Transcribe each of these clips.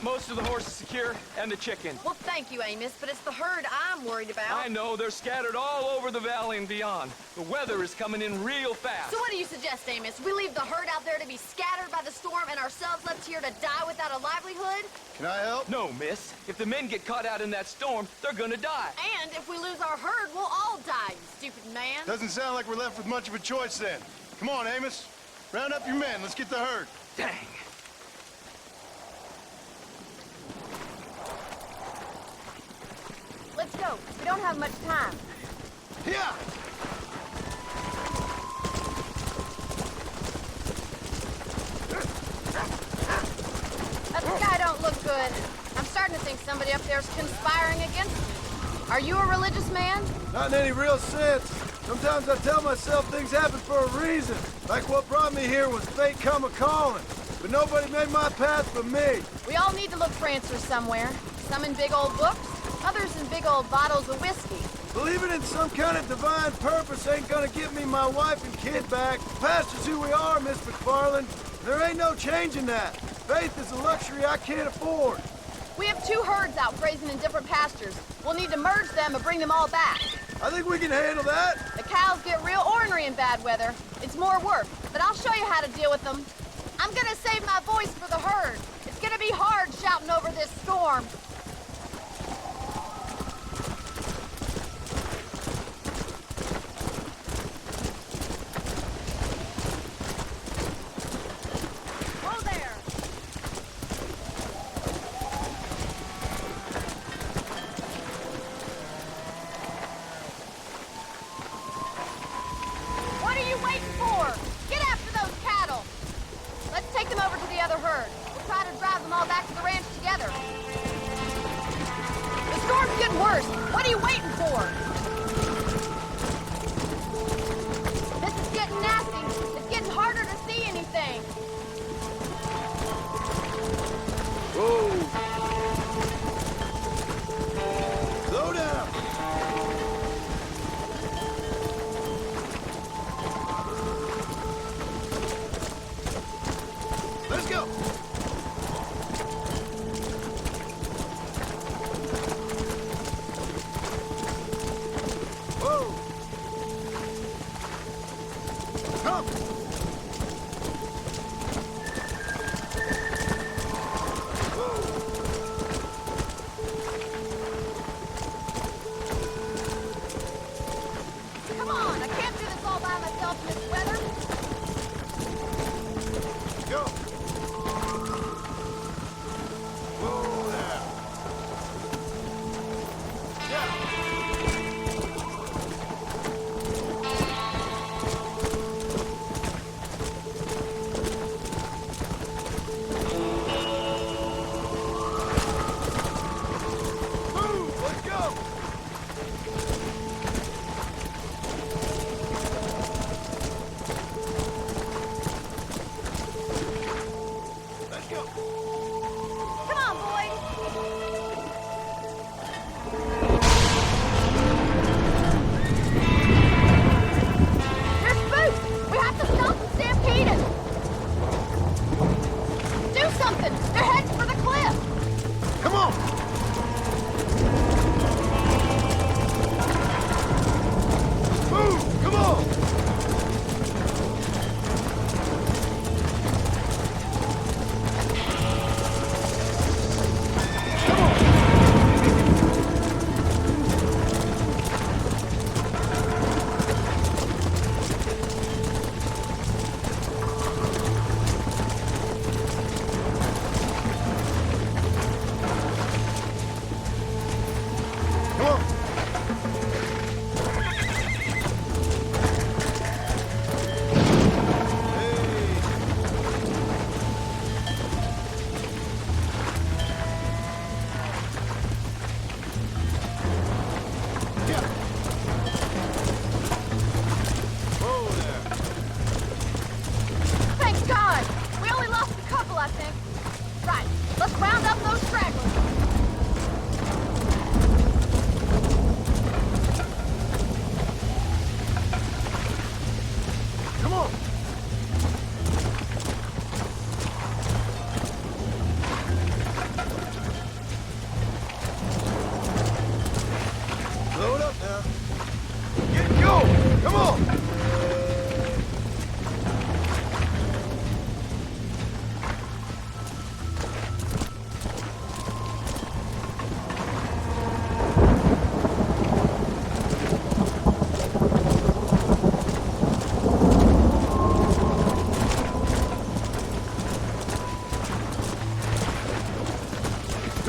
got most of the horses secure, and the chicken. Well, thank you, Amos, but it's the herd I'm worried about. I know, they're scattered all over the valley and beyond. The weather is coming in real fast. So what do you suggest, Amos? We leave the herd out there to be scattered by the storm and ourselves left here to die without a livelihood? Can I help? No, miss. If the men get caught out in that storm, they're gonna die. And if we lose our herd, we'll all die, you stupid man. Doesn't sound like we're left with much of a choice then. Come on, Amos. Round up your men. Let's get the herd. Dang. Let's go. We don't have much time. Yeah! That sky don't look good. I'm starting to think somebody up there's conspiring against me. Are you a religious man? Not in any real sense. Sometimes I tell myself things happen for a reason. Like what brought me here was fate come a-calling. But nobody made my path but me. We all need to look for answers somewhere. Some in big old books, others in big old bottles of whiskey. Believing in some kind of divine purpose ain't gonna give me my wife and kid back. Past is who we are, Miss McFarland. There ain't no changing that. Faith is a luxury I can't afford. We have 2 herds out grazing in different pastures. We'll need to merge them and bring them all back. I think we can handle that. The cows get real ornery in bad weather. It's more work, but I'll show you how to deal with them. I'm gonna save my voice for the herd. It's gonna be hard shouting over this storm. Whoa there! What are you waiting for? Get after those cattle! Let's take them over to the other herd. We'll try to drive them all back to the ranch together. The storm's getting worse. What are you waiting for? This is getting nasty. It's getting harder to see anything. Whoa. Slow down. Let's go!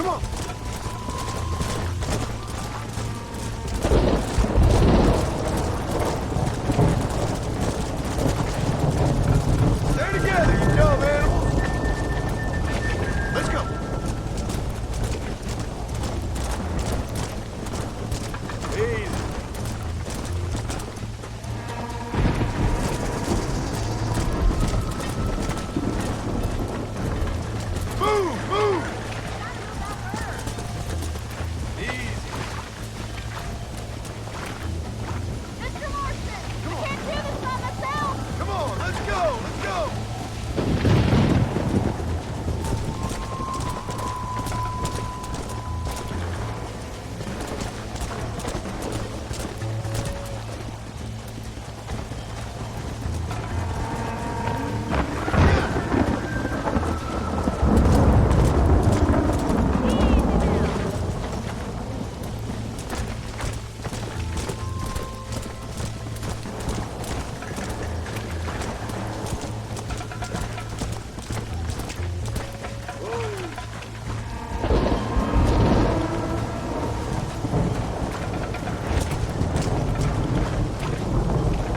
Come on. Stay together, you dumb animals. Let's go. Easy. Move, move. Easy. Mr. Morrison, I can't do this by myself. Come on, let's go, let's go.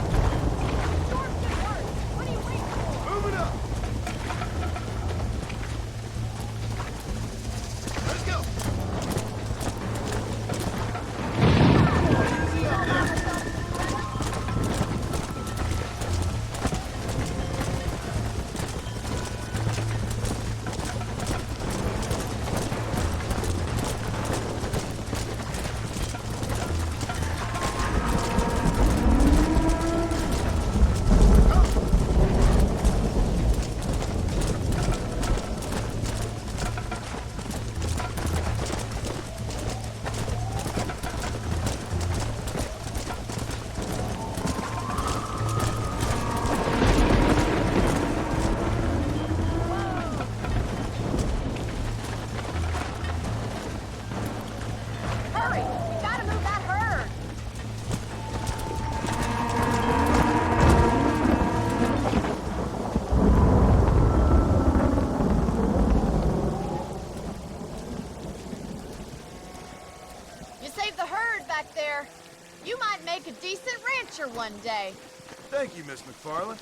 Storm's getting worse. What are you waiting for? Move it up. Let's go. Easy up there. Hurry! We gotta move that herd! You saved the herd back there. You might make a decent rancher one day. Thank you, Miss McFarland.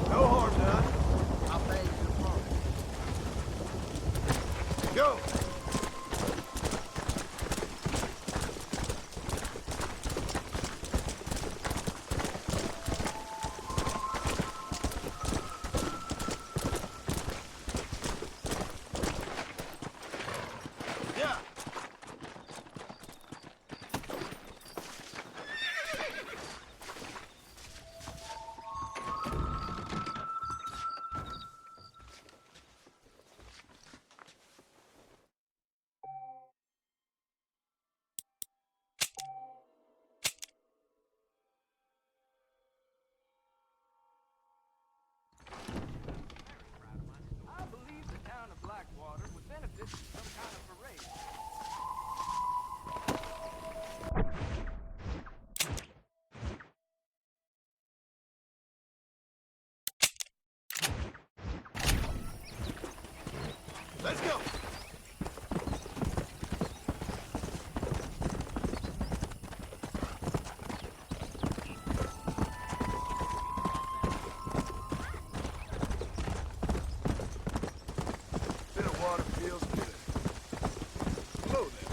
No harm done. I'll pay you tomorrow. Go. Yeah. I believe the town of Blackwater would benefit from some kind of parade. Let's go. Bit of water feels good. Hello there.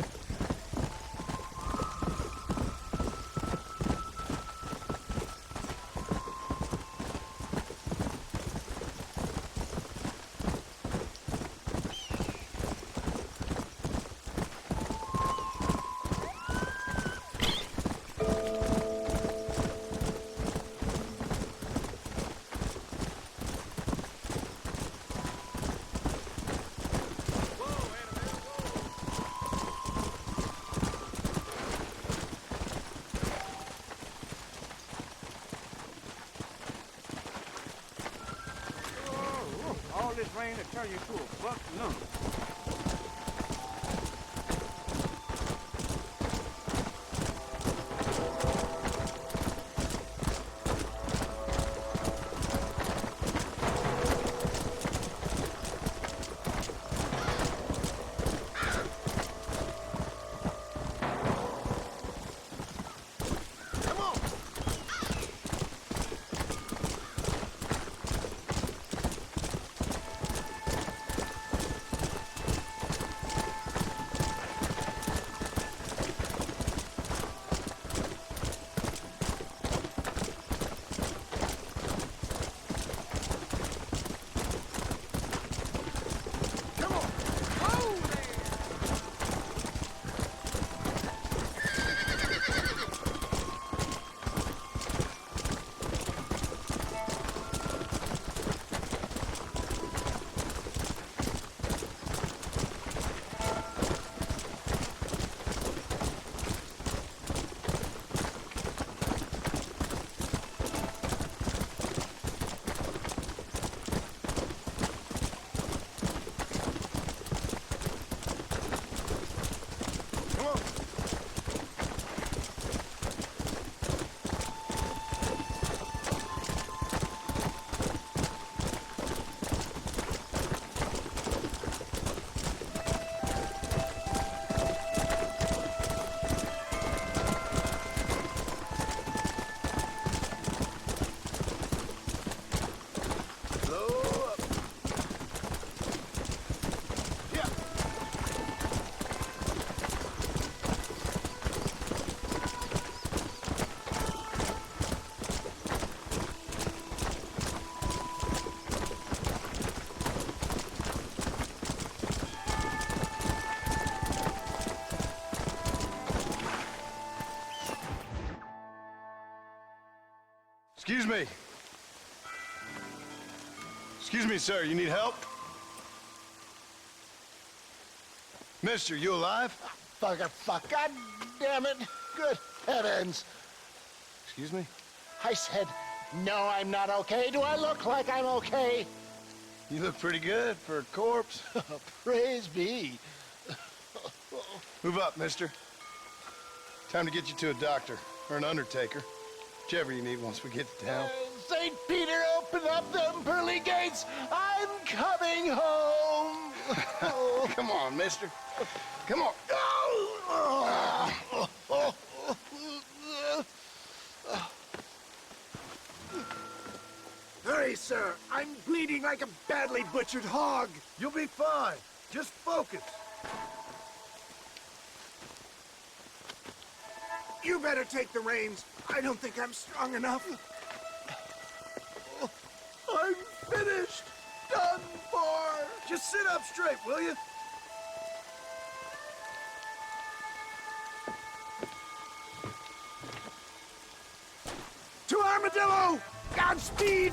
All this rain to turn you to a buck loon. Excuse me. Excuse me, sir. You need help? Mister, you alive? Fuck. God damn it. Good heavens. Excuse me? I said, no, I'm not okay. Do I look like I'm okay? You look pretty good for a corpse. Praise be. Move up, mister. Time to get you to a doctor or an undertaker. Whichever you need once we get to town. St. Peter, open up them pearly gates. I'm coming home. Come on, mister. Come on. Hurry, sir. I'm bleeding like a badly butchered hog. You'll be fine. Just focus. You better take the reins. I don't think I'm strong enough. I'm finished. Done for. Just sit up straight, will you? To Armadillo! Godspeed!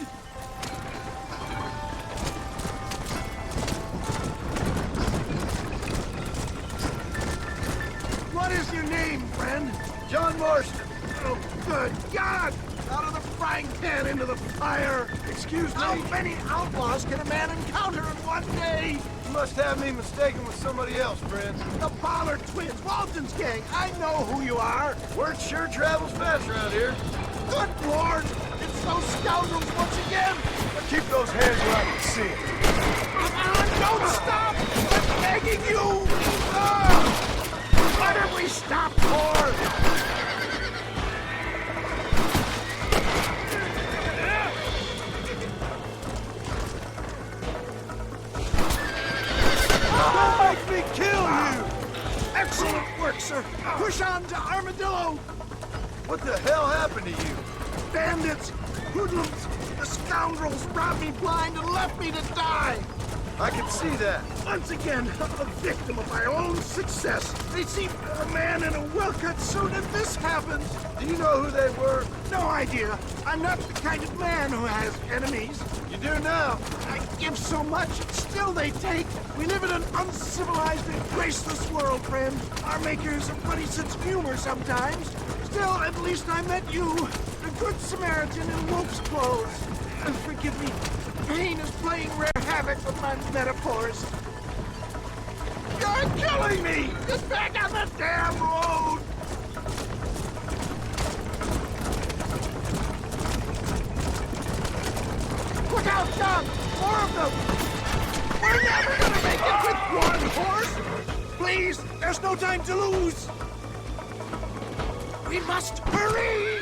What is your name, friend? John Marston. Oh, good God! Out of the frying pan into the fire! Excuse me? How many outlaws can a man encounter in one day? You must have me mistaken with somebody else, friend. The Pollard twins, Walton's gang. I know who you are. Word sure travels fast around here. Good Lord! It's those scoundrels once again! Keep those hands where I can see it. Come on, don't stop! I'm begging you! Ah! What have we stopped for? Don't make me kill you! Excellent work, sir. Push on to Armadillo. What the hell happened to you? Bandits, hoodlums, the scoundrels robbed me blind and left me to die. I can see that. Once again, a victim of my own success. They seem a man in a well-cut suit, and this happens. Do you know who they were? No idea. I'm not the kind of man who has enemies. You do now. I give so much, and still they take. We live in an uncivilized and graceless world, friend. Our makers a funny sense of humor sometimes. Still, at least I met you, the good Samaritan in wolf's clothes. And forgive me, pain is playing rare havoc with my metaphors. You're killing me! Get back on the damn road! Look out, John! More of them! We're never gonna make it with one horse! Please, there's no time to lose! We must hurry!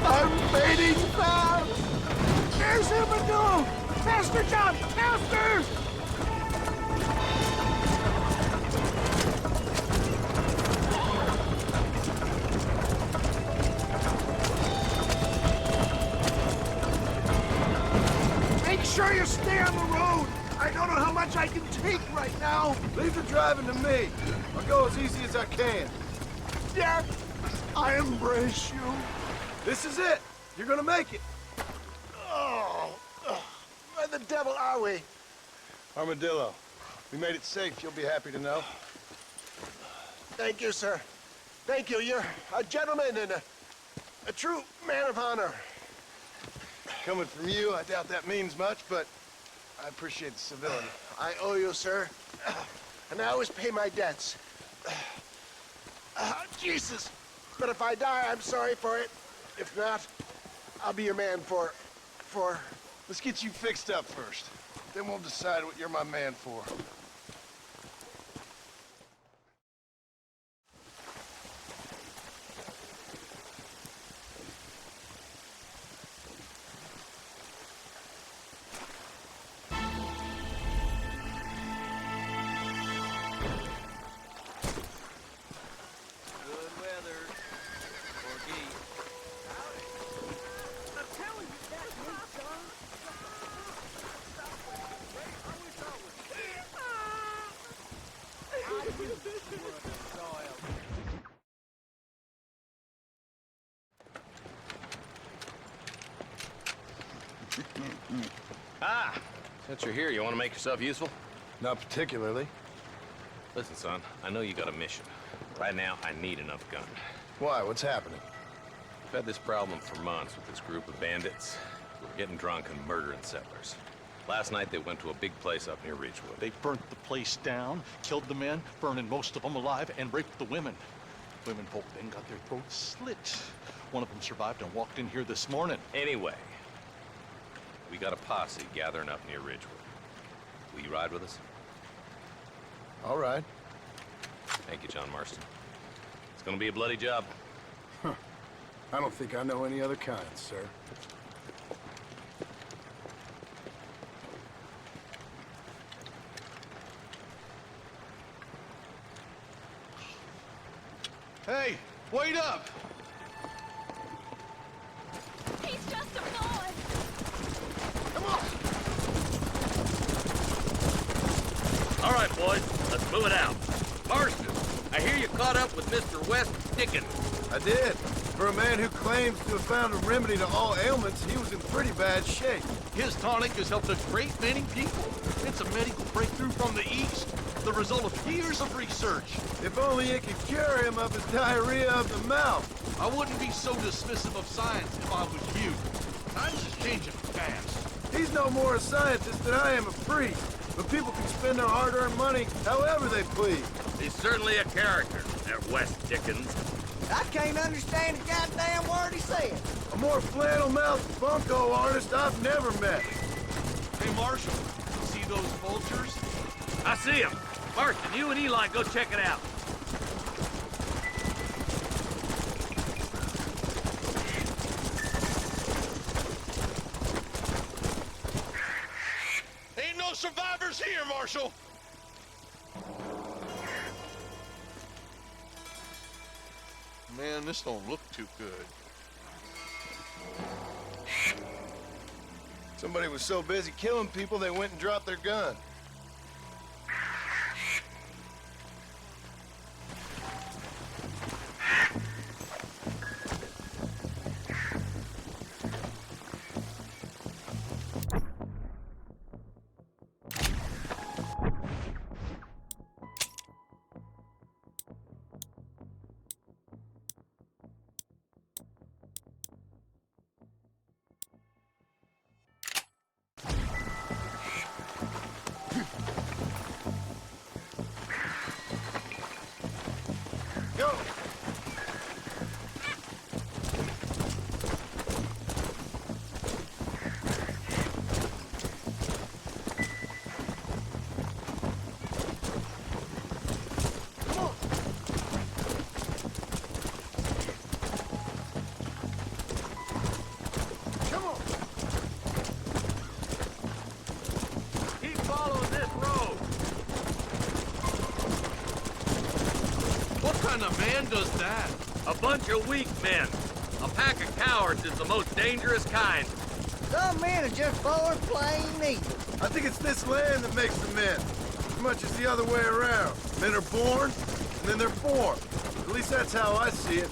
I'm fading fast! There's Armadillo! Faster, John! Faster! Make sure you stay on the road! I don't know how much I can take right now! Leave the driving to me. I'll go as easy as I can. Dad, I embrace you. This is it. You're gonna make it. Where the devil are we? Armadillo. We made it safe, you'll be happy to know. Thank you, sir. Thank you. You're a gentleman and a true man of honor. Coming from you, I doubt that means much, but I appreciate the civility. I owe you, sir. And I always pay my debts. Jesus. But if I die, I'm sorry for it. If not, I'll be your man for... Let's get you fixed up first. Then we'll decide what you're my man for. Ah, since you're here, you want to make yourself useful? Not particularly. Listen, son, I know you got a mission. Right now, I need another gun. Why? What's happening? We've had this problem for months with this group of bandits who are getting drunk and murdering settlers. Last night, they went to a big place up near Ridgewood. They burnt the place down, killed the men, burning most of them alive, and raped the women. Women folk then got their throats slit. One of them survived and walked in here this morning. Anyway, we got a posse gathering up near Ridgewood. Will you ride with us? All right. Thank you, John Marston. It's gonna be a bloody job. I don't think I know any other kind, sir. Hey, wait up! He's just a boy. Come on! All right, boys, let's move it out. Marston, I hear you caught up with Mr. West Dickens. I did. For a man who claims to have found a remedy to all ailments, he was in pretty bad shape. His tonic has helped a great many people. It's a medical breakthrough from the East, the result of years of research. If only it could cure him of his diarrhea of the mouth. I wouldn't be so dismissive of science if I was you. Times is changing fast. He's no more a scientist than I am a priest. But people can spend their hard-earned money however they please. He's certainly a character, that West Dickens. I can't understand a goddamn word he said. A more flannel-mouthed bunco artist I've never met. Hey, Marshal, see those vultures? I see him. Marston, you and Eli go check it out. Ain't no survivors here, Marshal! Man, this don't look too good. Somebody was so busy killing people, they went and dropped their gun. Go! Keep following this road. What kind of man does that? A bunch of weak men. A pack of cowards is the most dangerous kind. Some men are just born plain evil. I think it's this land that makes the men, as much as the other way around. Men are born, and then they're formed. At least that's how I see it.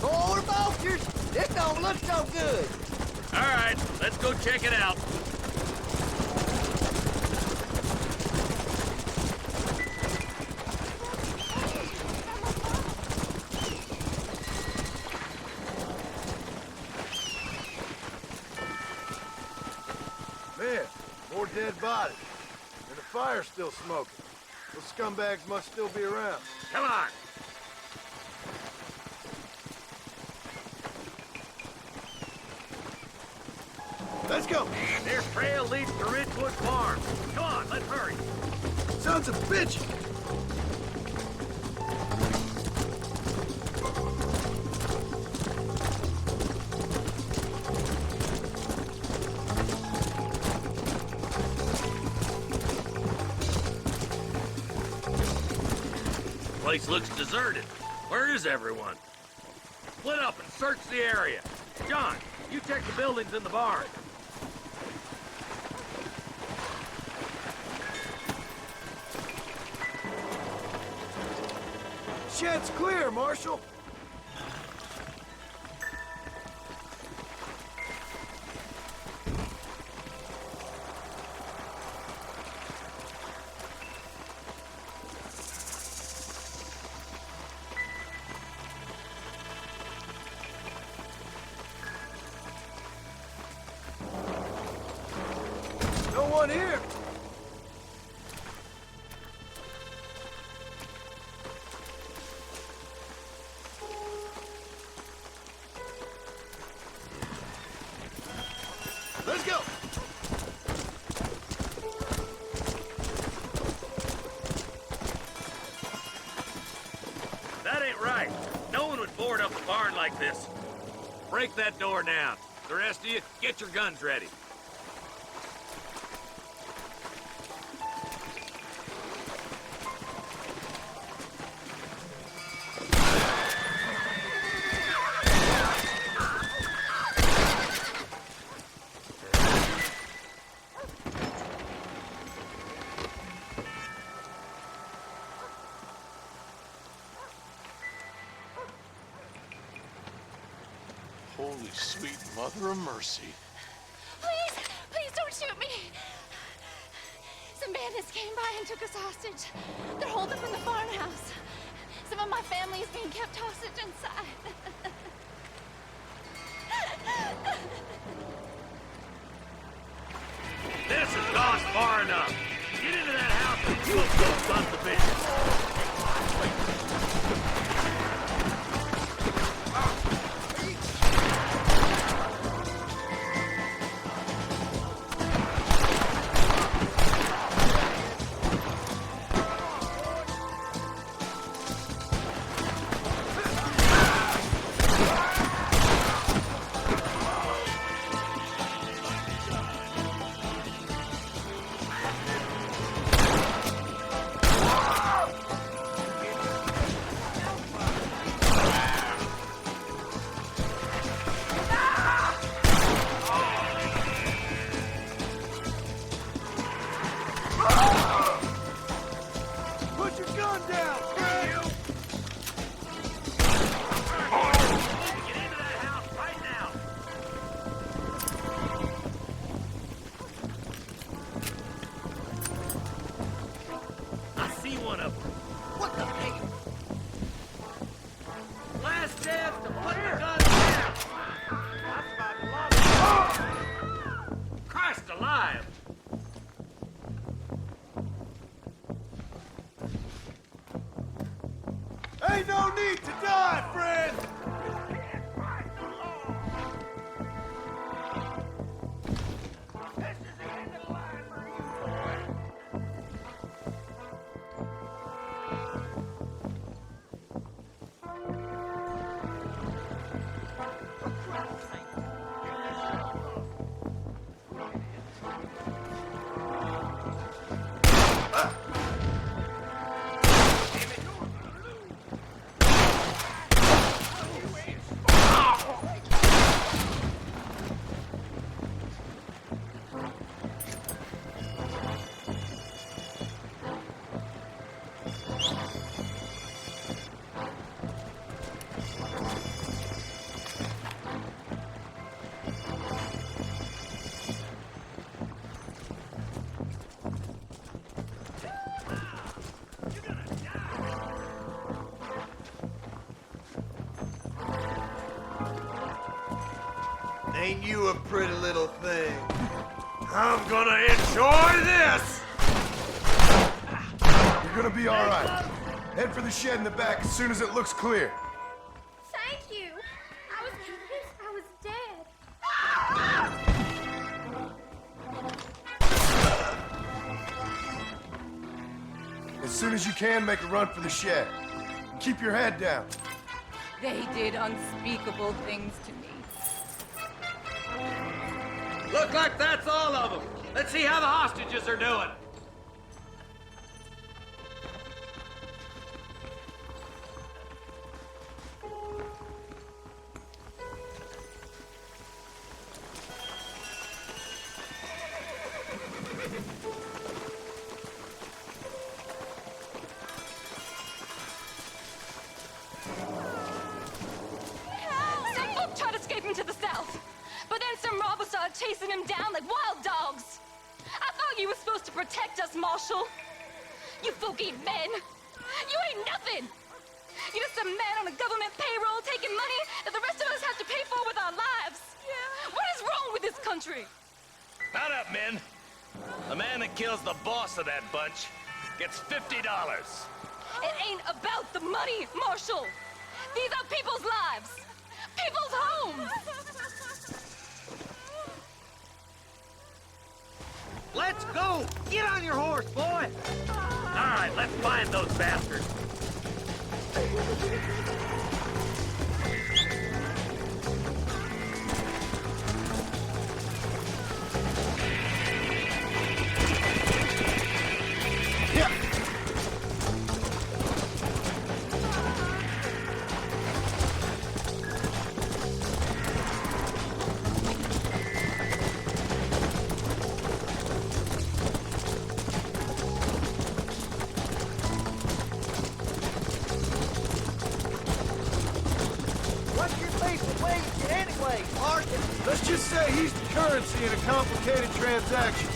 Poor vultures, this don't look so good. All right, let's go check it out. Man, more dead bodies. And the fire's still smoking. Those scumbags must still be around. Come on. Let's go! Their trail leads to Ridgewood Farm. Come on, let's hurry. Sons of bitches! Place looks deserted. Where is everyone? Split up and search the area. John, you check the buildings in the barn. Shed's clear, Marshal. on here? Let's go! That ain't right. No one would board up a barn like this. Break that door down. The rest of you, get your guns ready. Holy sweet mother of mercy. Please, please don't shoot me. Some bandits came by and took us hostage. They're holed up in the farmhouse. Some of my family is being kept hostage inside. This has gone far enough. Get into that house and we'll go about the business. Ain't no need to die, friend! Ain't you a pretty little thing? I'm gonna enjoy this! You're gonna be all right. Head for the shed in the back as soon as it looks clear. Thank you. I was convinced I was dead. As soon as you can, make a run for the shed. Keep your head down. They did unspeakable things to me. Look like that's all of them. Let's see how the hostages are doing. Some folk tried escaping to the south, but then some robbers started chasing him down like wild dogs. I thought you were supposed to protect us, Marshal. You folk ain't men. You ain't nothing. You're just a man on a government payroll taking money that the rest of us have to pay for with our lives. Yeah. What is wrong with this country? Mount up, men. The man that kills the boss of that bunch gets $50. It ain't about the money, Marshal. These are people's lives, people's homes. Let's go! Get on your horse, boy! All right, let's find those bastards. What's your face of wages anyway, Marshal? Let's just say he's the currency in a complicated transaction.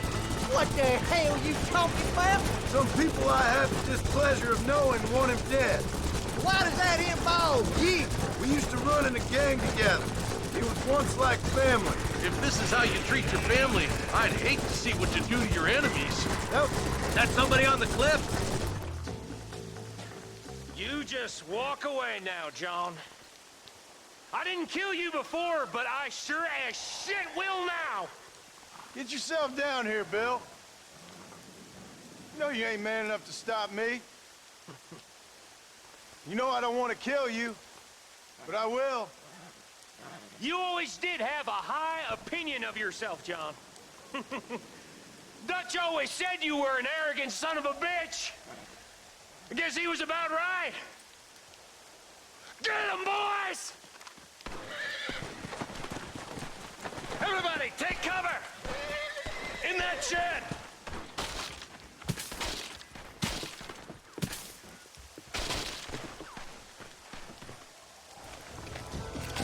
What the hell you talking about? Some people I have the displeasure of knowing want him dead. Why does that involve you? We used to run in a gang together. He was once like family. If this is how you treat your family, I'd hate to see what you do to your enemies. Nope. That somebody on the cliff? You just walk away now, John. I didn't kill you before, but I sure as shit will now. Get yourself down here, Bill. You know you ain't man enough to stop me. You know I don't want to kill you, but I will. You always did have a high opinion of yourself, John. Dutch always said you were an arrogant son of a bitch. I guess he was about right. Get him, boys! Everybody, take cover! In that shed!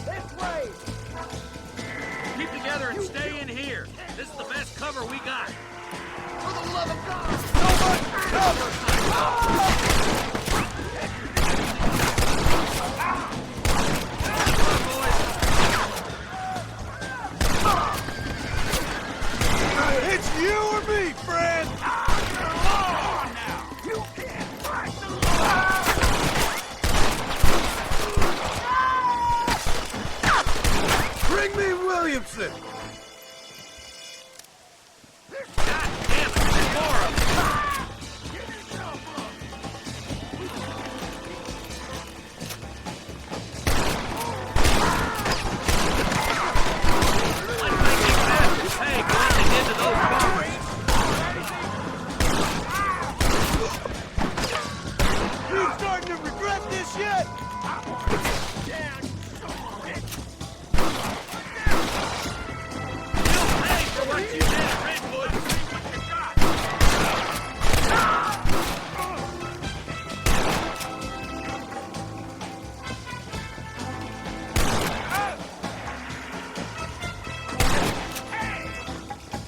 This way! Keep together and stay in here. This is the best cover we got. For the love of God! So much cover! It's you or me, friend! You can't fight the law! Bring me Williamson! God damn it, there's more of them. Give yourself up! Let's make these bastards pay going into those bars. You starting to regret this yet? You'll pay for what you did at Redwood.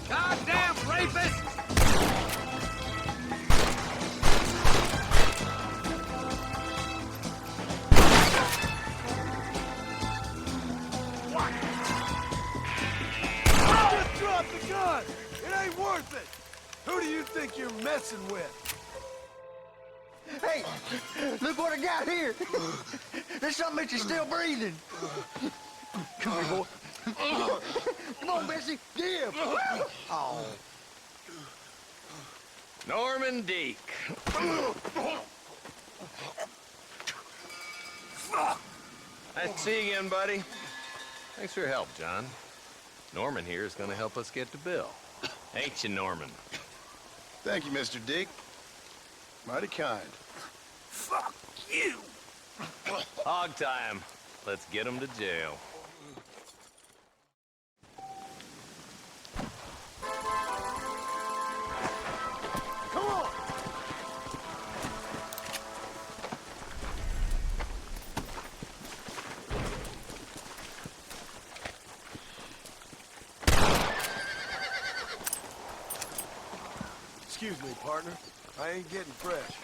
Goddamn rapist! Just drop the gun! It ain't worth it! Who do you think you're messing with? Hey, look what I got here. There's something that you're still breathing. Come here, boy. Come on, Bessie, give. Oh. Norman Deek. Nice to see you again, buddy. Thanks for your help, John. Norman here is gonna help us get to Bill. Ain't you, Norman? Thank you, Mr. Dick. Mighty kind. Fuck you! Hog time. Let's get him to jail. Come on! Excuse me, partner. I ain't getting fresh.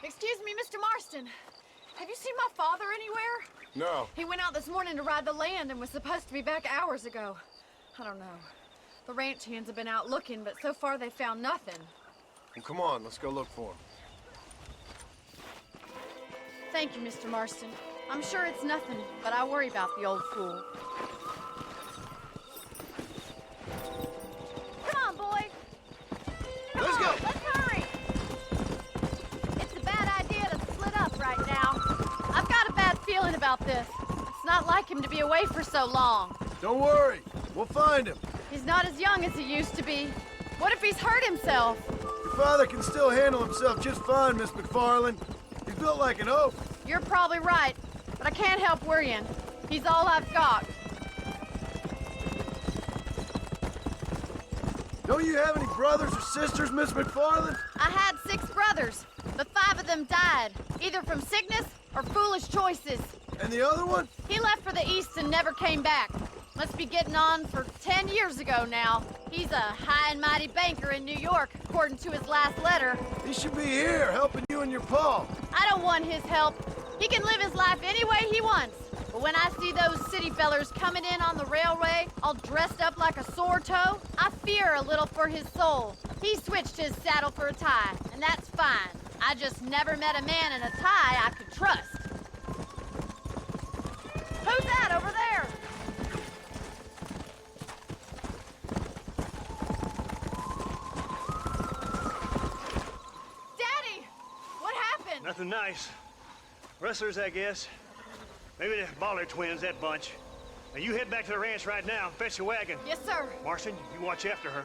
Excuse me, Mr. Marston. Have you seen my father anywhere? No. He went out this morning to ride the land and was supposed to be back hours ago. I don't know. The ranch hands have been out looking, but so far they found nothing. Well, come on, let's go look for him. Thank you, Mr. Marston. I'm sure it's nothing, but I worry about the old fool. Come on, boy. Let's go. Let's hurry. It's a bad idea to split up right now. I've got a bad feeling about this. It's not like him to be away for so long. Don't worry. We'll find him. He's not as young as he used to be. What if he's hurt himself? Your father can still handle himself just fine, Miss McFarland. He's built like an oak. You're probably right, but I can't help worrying. He's all I've got. Don't you have any brothers or sisters, Miss McFarland? I had 6 brothers, but 5 of them died, either from sickness or foolish choices. And the other one? He left for the east and never came back. Must be getting on for 10 years ago now. He's a high and mighty banker in New York, according to his last letter. He should be here, helping you and your pa. I don't want his help. He can live his life any way he wants. But when I see those city fellers coming in on the railway, all dressed up like a sore toe, I fear a little for his soul. He switched his saddle for a tie, and that's fine. I just never met a man in a tie I could trust. Who's that over there? Daddy! What happened? Nothing nice. Rustlers, I guess. Maybe the Baller twins, that bunch. Now you head back to the ranch right now and fetch a wagon. Yes, sir. Marston, you watch after her.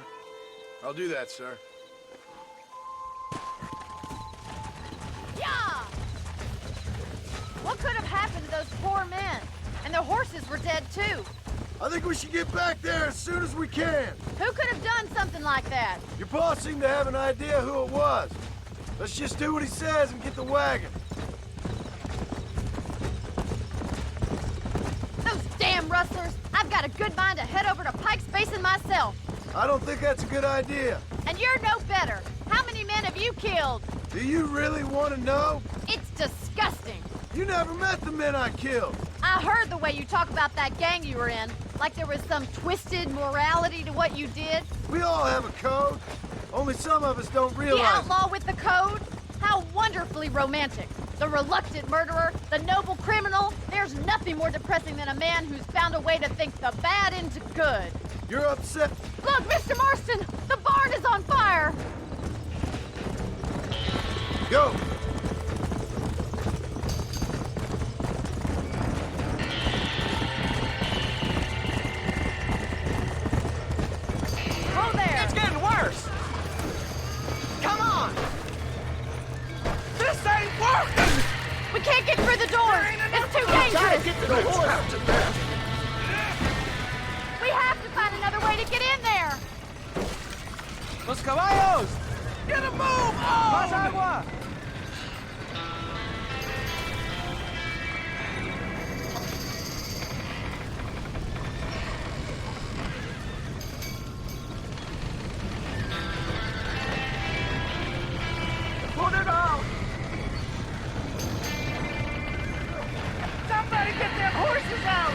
I'll do that, sir. Yeah! What could have happened to those poor men? And their horses were dead, too. I think we should get back there as soon as we can. Who could have done something like that? Your boss seemed to have an idea who it was. Let's just do what he says and get the wagon. Those damn rustlers! I've got a good mind to head over to Pike's Basin myself. I don't think that's a good idea. And you're no better. How many men have you killed? Do you really want to know? It's disgusting. You never met the men I killed. I heard the way you talk about that gang you were in, like there was some twisted morality to what you did. We all have a code. Only some of us don't The realize. outlaw with the code? How wonderfully romantic. The reluctant murderer, the noble criminal. There's nothing more depressing than a man who's found a way to think the bad into good. You're upset. Look, Mr. Marston, the barn is on fire. Go. Oh, there. It's getting worse. Come on. This ain't working. We can't get through the doors. It's too dangerous. Get to the horse. We have to find another way to get in there. Los caballos. Get a move. Más agua. Put it out! Somebody get them horses out!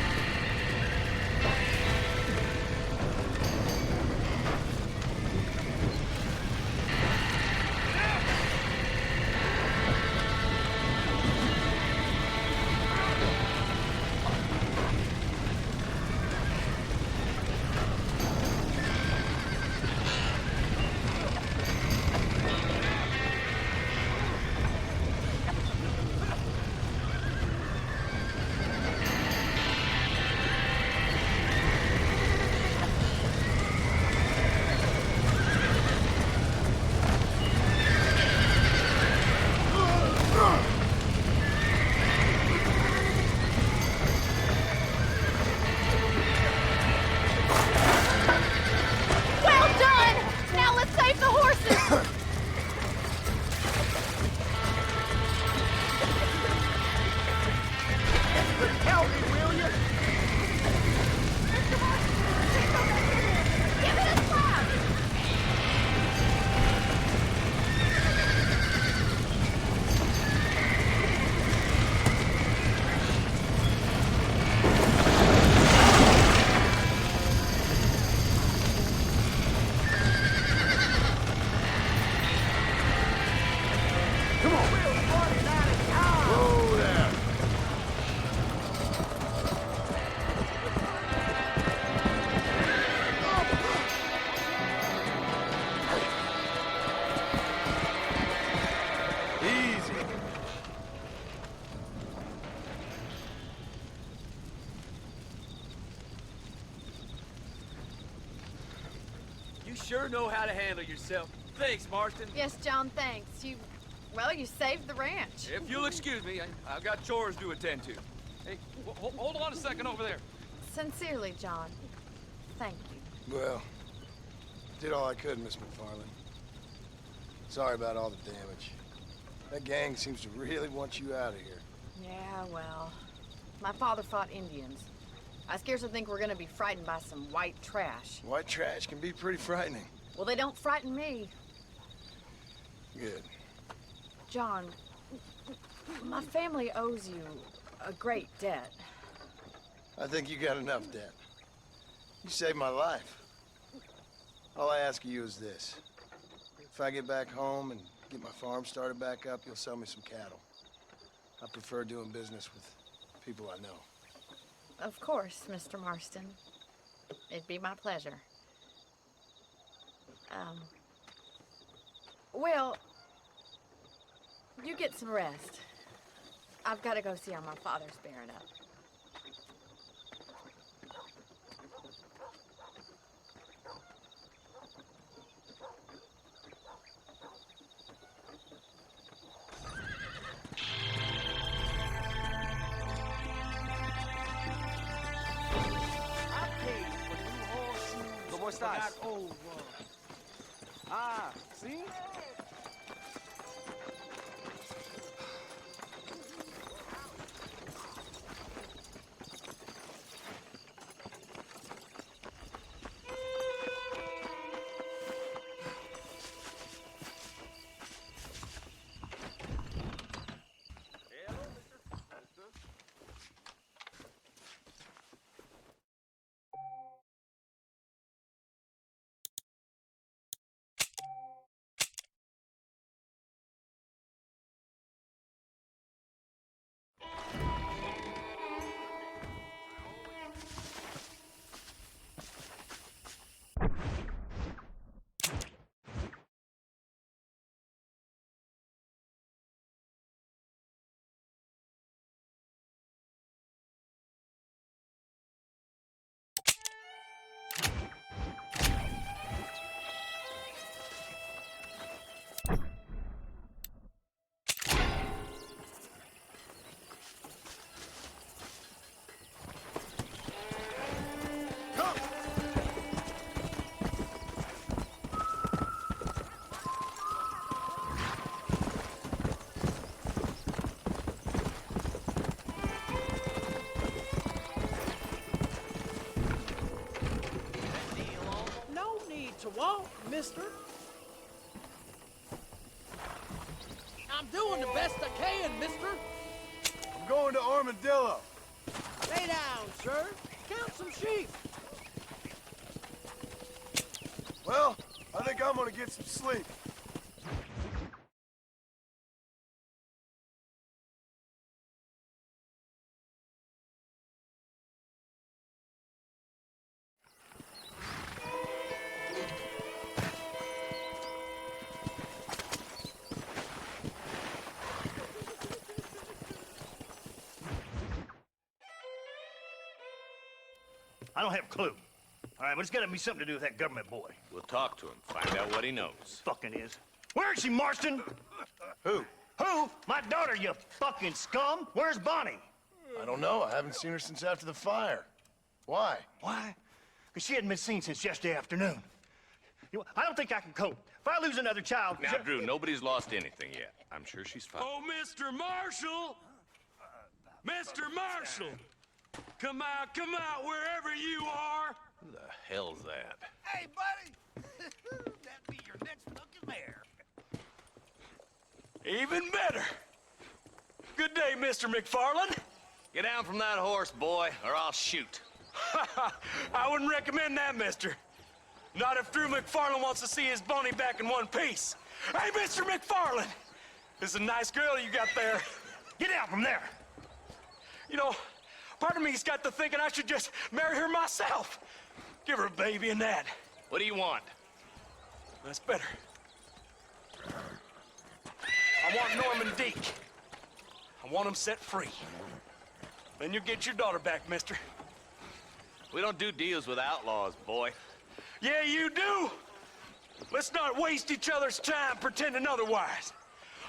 sure know how to handle yourself. Thanks, Marston. Yes, John, thanks. Well, you saved the ranch. If you'll excuse me, I've got chores to attend to. Hey, hold on a second over there. Sincerely, John. Thank you. Well, did all I could, Miss McFarland. Sorry about all the damage. That gang seems to really want you out of here. Yeah, well, my father fought Indians. I scarcely think we're gonna be frightened by some white trash. White trash can be pretty frightening. Well, they don't frighten me. Good. John, my family owes you a great debt. I think you got enough debt. You saved my life. All I ask of you is this. If I get back home and get my farm started back up, you'll sell me some cattle. I prefer doing business with people I know. Of course, Mr. Marston. It'd be my pleasure. Well, you get some rest. I've got to go see how my father's bearing up. ¿Cómo estás? Ah, ¿sí? To walk, mister. I'm doing the best I can, mister. I'm going to Armadillo. Lay down, sir. Count some sheep. Well, I think I'm gonna get some sleep. I don't have a clue. All right, but it's gotta be something to do with that government boy. We'll talk to him, find out what he knows. Fucking is. Where is she, Marston? Who? Who? My daughter, you fucking scum! Where's Bonnie? I don't know. I haven't seen her since after the fire. Why? Why? Because she hadn't been seen since yesterday afternoon. You know, I don't think I can cope. If I lose another child... Now, Drew, nobody's lost anything yet. I'm sure she's fine. Oh, Mr. Marshall! Mr. Marshall! Come out, wherever you are! Who the hell's that? Hey, buddy! That'd be your next fucking mare. Even better! Good day, Mr. McFarland. Get down from that horse, boy, or I'll shoot. I wouldn't recommend that, mister. Not if Drew McFarland wants to see his Bonnie back in one piece. Hey, Mr. McFarland! This is a nice girl you got there. Get out from there! You know, part of me's got to thinking I should just marry her myself. Give her a baby and that. What do you want? That's better. I want Norman Deek. I want him set free. Then you'll get your daughter back, mister. We don't do deals with outlaws, boy. Yeah, you do. Let's not waste each other's time pretending otherwise.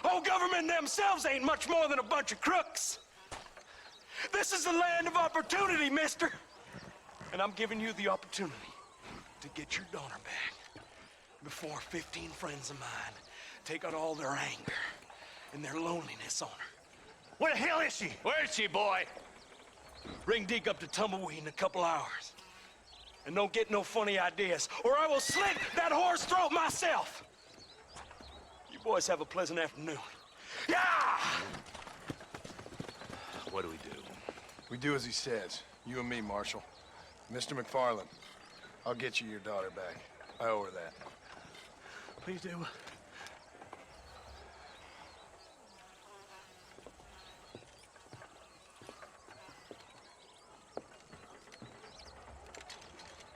Old government themselves ain't much more than a bunch of crooks. This is the land of opportunity, mister. And I'm giving you the opportunity to get your daughter back before 15 friends of mine take out all their anger and their loneliness on her. Where the hell is she? Where is she, boy? Bring Deke up to Tumbleweed in a couple hours. And don't get no funny ideas, or I will slit that whore's throat myself. You boys have a pleasant afternoon. Yeah! What do we do? We do as he says. You and me, Marshal. Mr. McFarland, I'll get you your daughter back. I owe her that. Please do.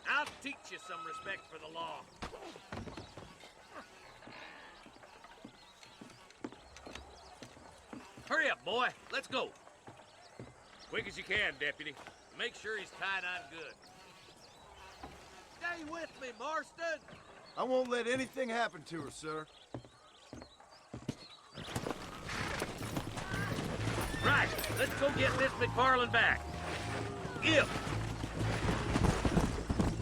I'll teach you some respect for the law. Hurry up, boy. Let's go. Quick as you can, Deputy. Make sure he's tied on good. Stay with me, Marston. I won't let anything happen to her, sir. Right. Let's go get Miss McFarland back. If.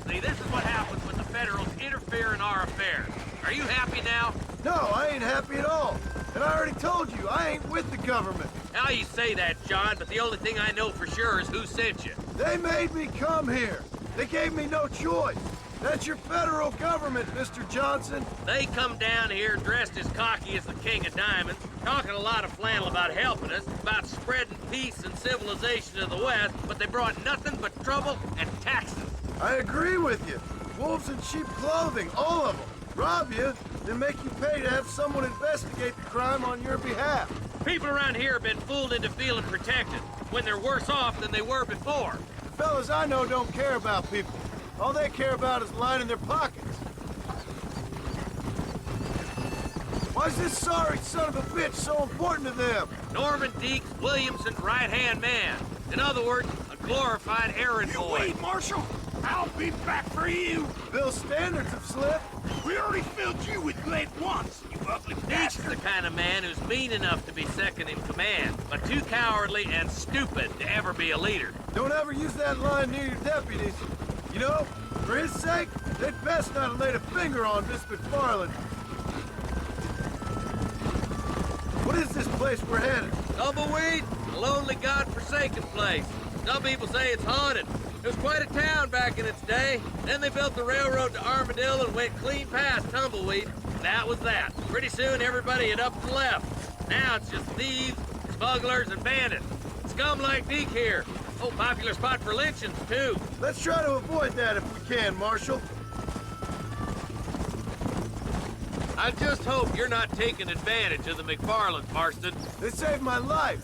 See, this is what happens when the Federals interfere in our affairs. Are you happy now? No, I ain't happy at all. And I already told you, I ain't with the government. Now you say that, John, but the only thing I know for sure is who sent you. They made me come here. They gave me no choice. That's your federal government, Mr. Johnson. They come down here dressed as cocky as the King of Diamonds, talking a lot of flannel about helping us, about spreading peace and civilization to the West, but they brought nothing but trouble and taxes. I agree with you. Wolves in sheep clothing, all of them. Rob you, then make you pay to have someone investigate the crime on your behalf. People around here have been fooled into feeling protected, when they're worse off than they were before. The fellas I know don't care about people. All they care about is lining their pockets. Why's this sorry son of a bitch so important to them? Norman Deeks Williamson's right-hand man. In other words, a glorified errand boy. Wait, Marshal! I'll be back for you! Bill's standards have slipped. We already filled you with lead once, you ugly Deeks bastard! is the kind of man who's mean enough to be second in command, but too cowardly and stupid to ever be a leader. Don't ever use that line near your deputies. You know, for his sake, they'd best not have laid a finger on Miss McFarland. What is this place we're headed? Tumbleweed, a lonely, god-forsaken place. Some people say it's haunted. It was quite a town back in its day. Then they built the railroad to Armadillo and went clean past Tumbleweed. That was that. Pretty soon everybody had up and left. Now it's just thieves, smugglers, and bandits. Scum like Deke here. Oh, popular spot for lynchings, too. Let's try to avoid that if we can, Marshal. I just hope you're not taking advantage of the McFarlands, Marston. They saved my life.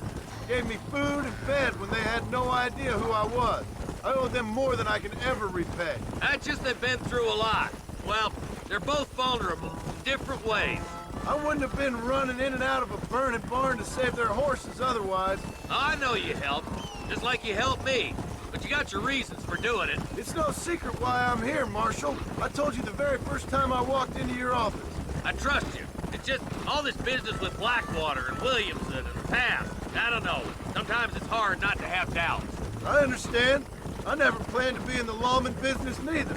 Gave me food and fed when they had no idea who I was. I owe them more than I can ever repay. That's just they've been through a lot. Well, they're both vulnerable in different ways. I wouldn't have been running in and out of a burning barn to save their horses otherwise. I know you helped, just like you helped me. But you got your reasons for doing it. It's no secret why I'm here, Marshal. I told you the very first time I walked into your office. I trust you. It's just all this business with Blackwater and Williamson and the past. I don't know. Sometimes it's hard not to have doubts. I understand. I never planned to be in the lawman business neither.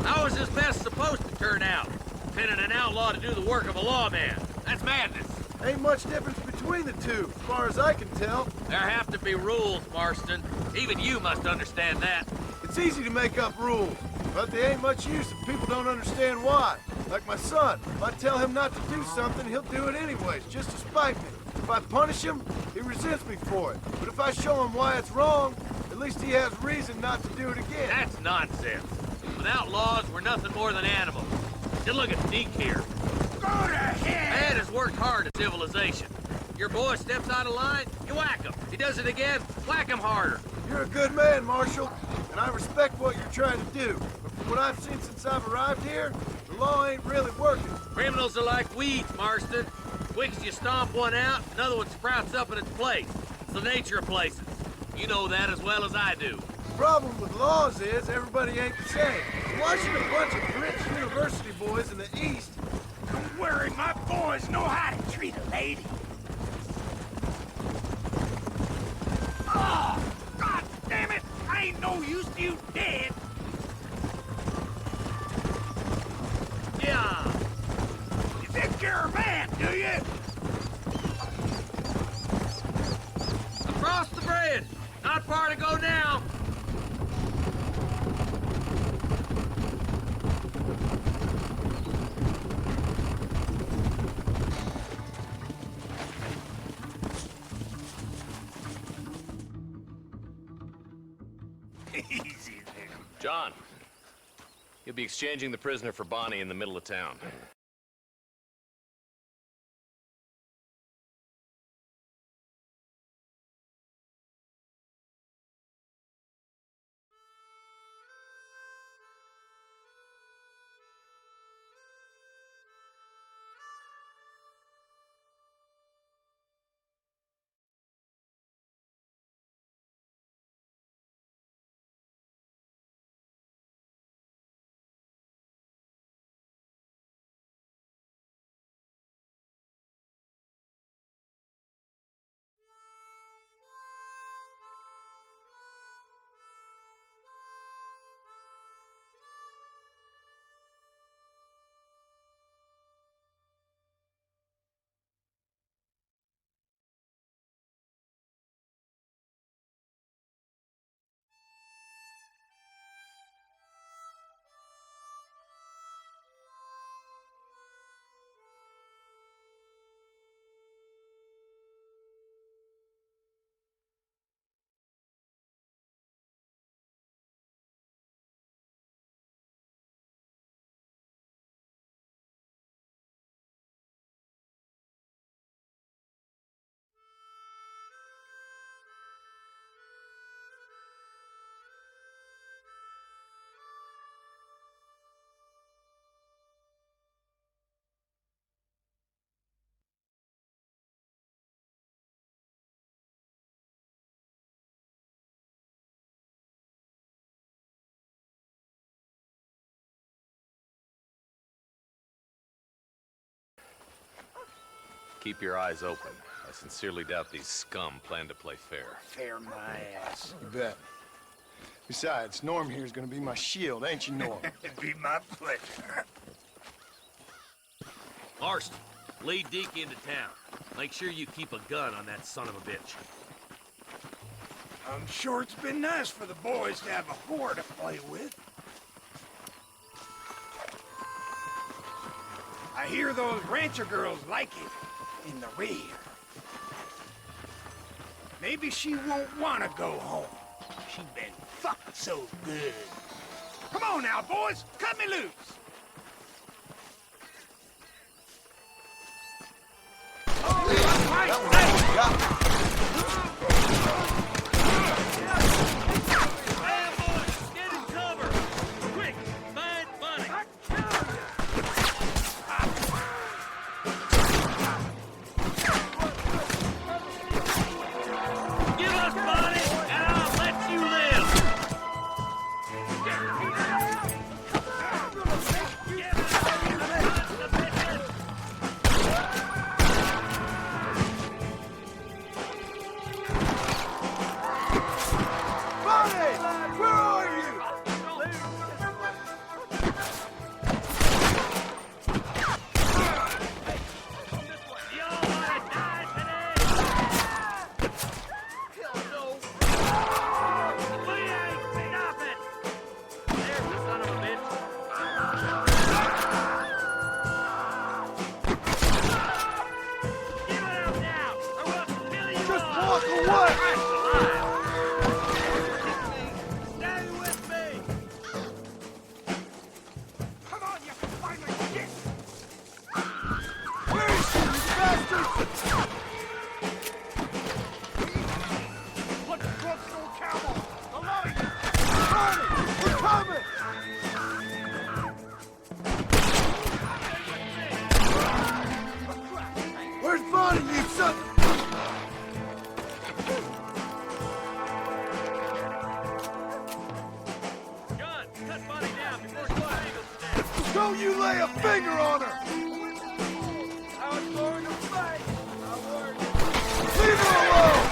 How is this mess supposed to turn out? Pinning an outlaw to do the work of a lawman. That's madness. Ain't much difference between the two, as far as I can tell. There have to be rules, Marston. Even you must understand that. It's easy to make up rules, but they ain't much use if people don't understand why. Like my son. If I tell him not to do something, he'll do it anyways, just to spite me. If I punish him, he resents me for it. But if I show him why it's wrong, at least he has reason not to do it again. That's nonsense. Without laws, we're nothing more than animals. Just look at Deke here. Go to hell! Man has worked hard at civilization. Your boy steps out of line, you whack him. He does it again, whack him harder. You're a good man, Marshal, and I respect what you're trying to do. But from what I've seen since I've arrived here, the law ain't really working. Criminals are like weeds, Marston. Quick as you stomp one out, another one sprouts up in its place. It's the nature of places. You know that as well as I do. The problem with laws is everybody ain't the same. Flushing a bunch of rich university boys in the East. Don't worry, my boys know how to treat a lady. Oh, God damn it! I ain't no use to you dead. Yeah. You think you're a man, do you? Across the bridge. Not far to go now. Easy there. John, you'll be exchanging the prisoner for Bonnie in the middle of town. Keep your eyes open. I sincerely doubt these scum plan to play fair. Fair my ass. You bet. Besides, Norm here's gonna be my shield, ain't you, Norm? It'd be my pleasure. Marston, lead Deke into town. Make sure you keep a gun on that son of a bitch. I'm sure it's been nice for the boys to have a whore to play with. I hear those rancher girls like it in the rear. Maybe she won't want to go home. She's been fucked so good. Come on now, boys. Cut me loose. Get in cover! Quick, find Bonnie! Give us Bonnie, and I'll let you live! Don't you lay a finger on her! I was going to fight. Leave her alone!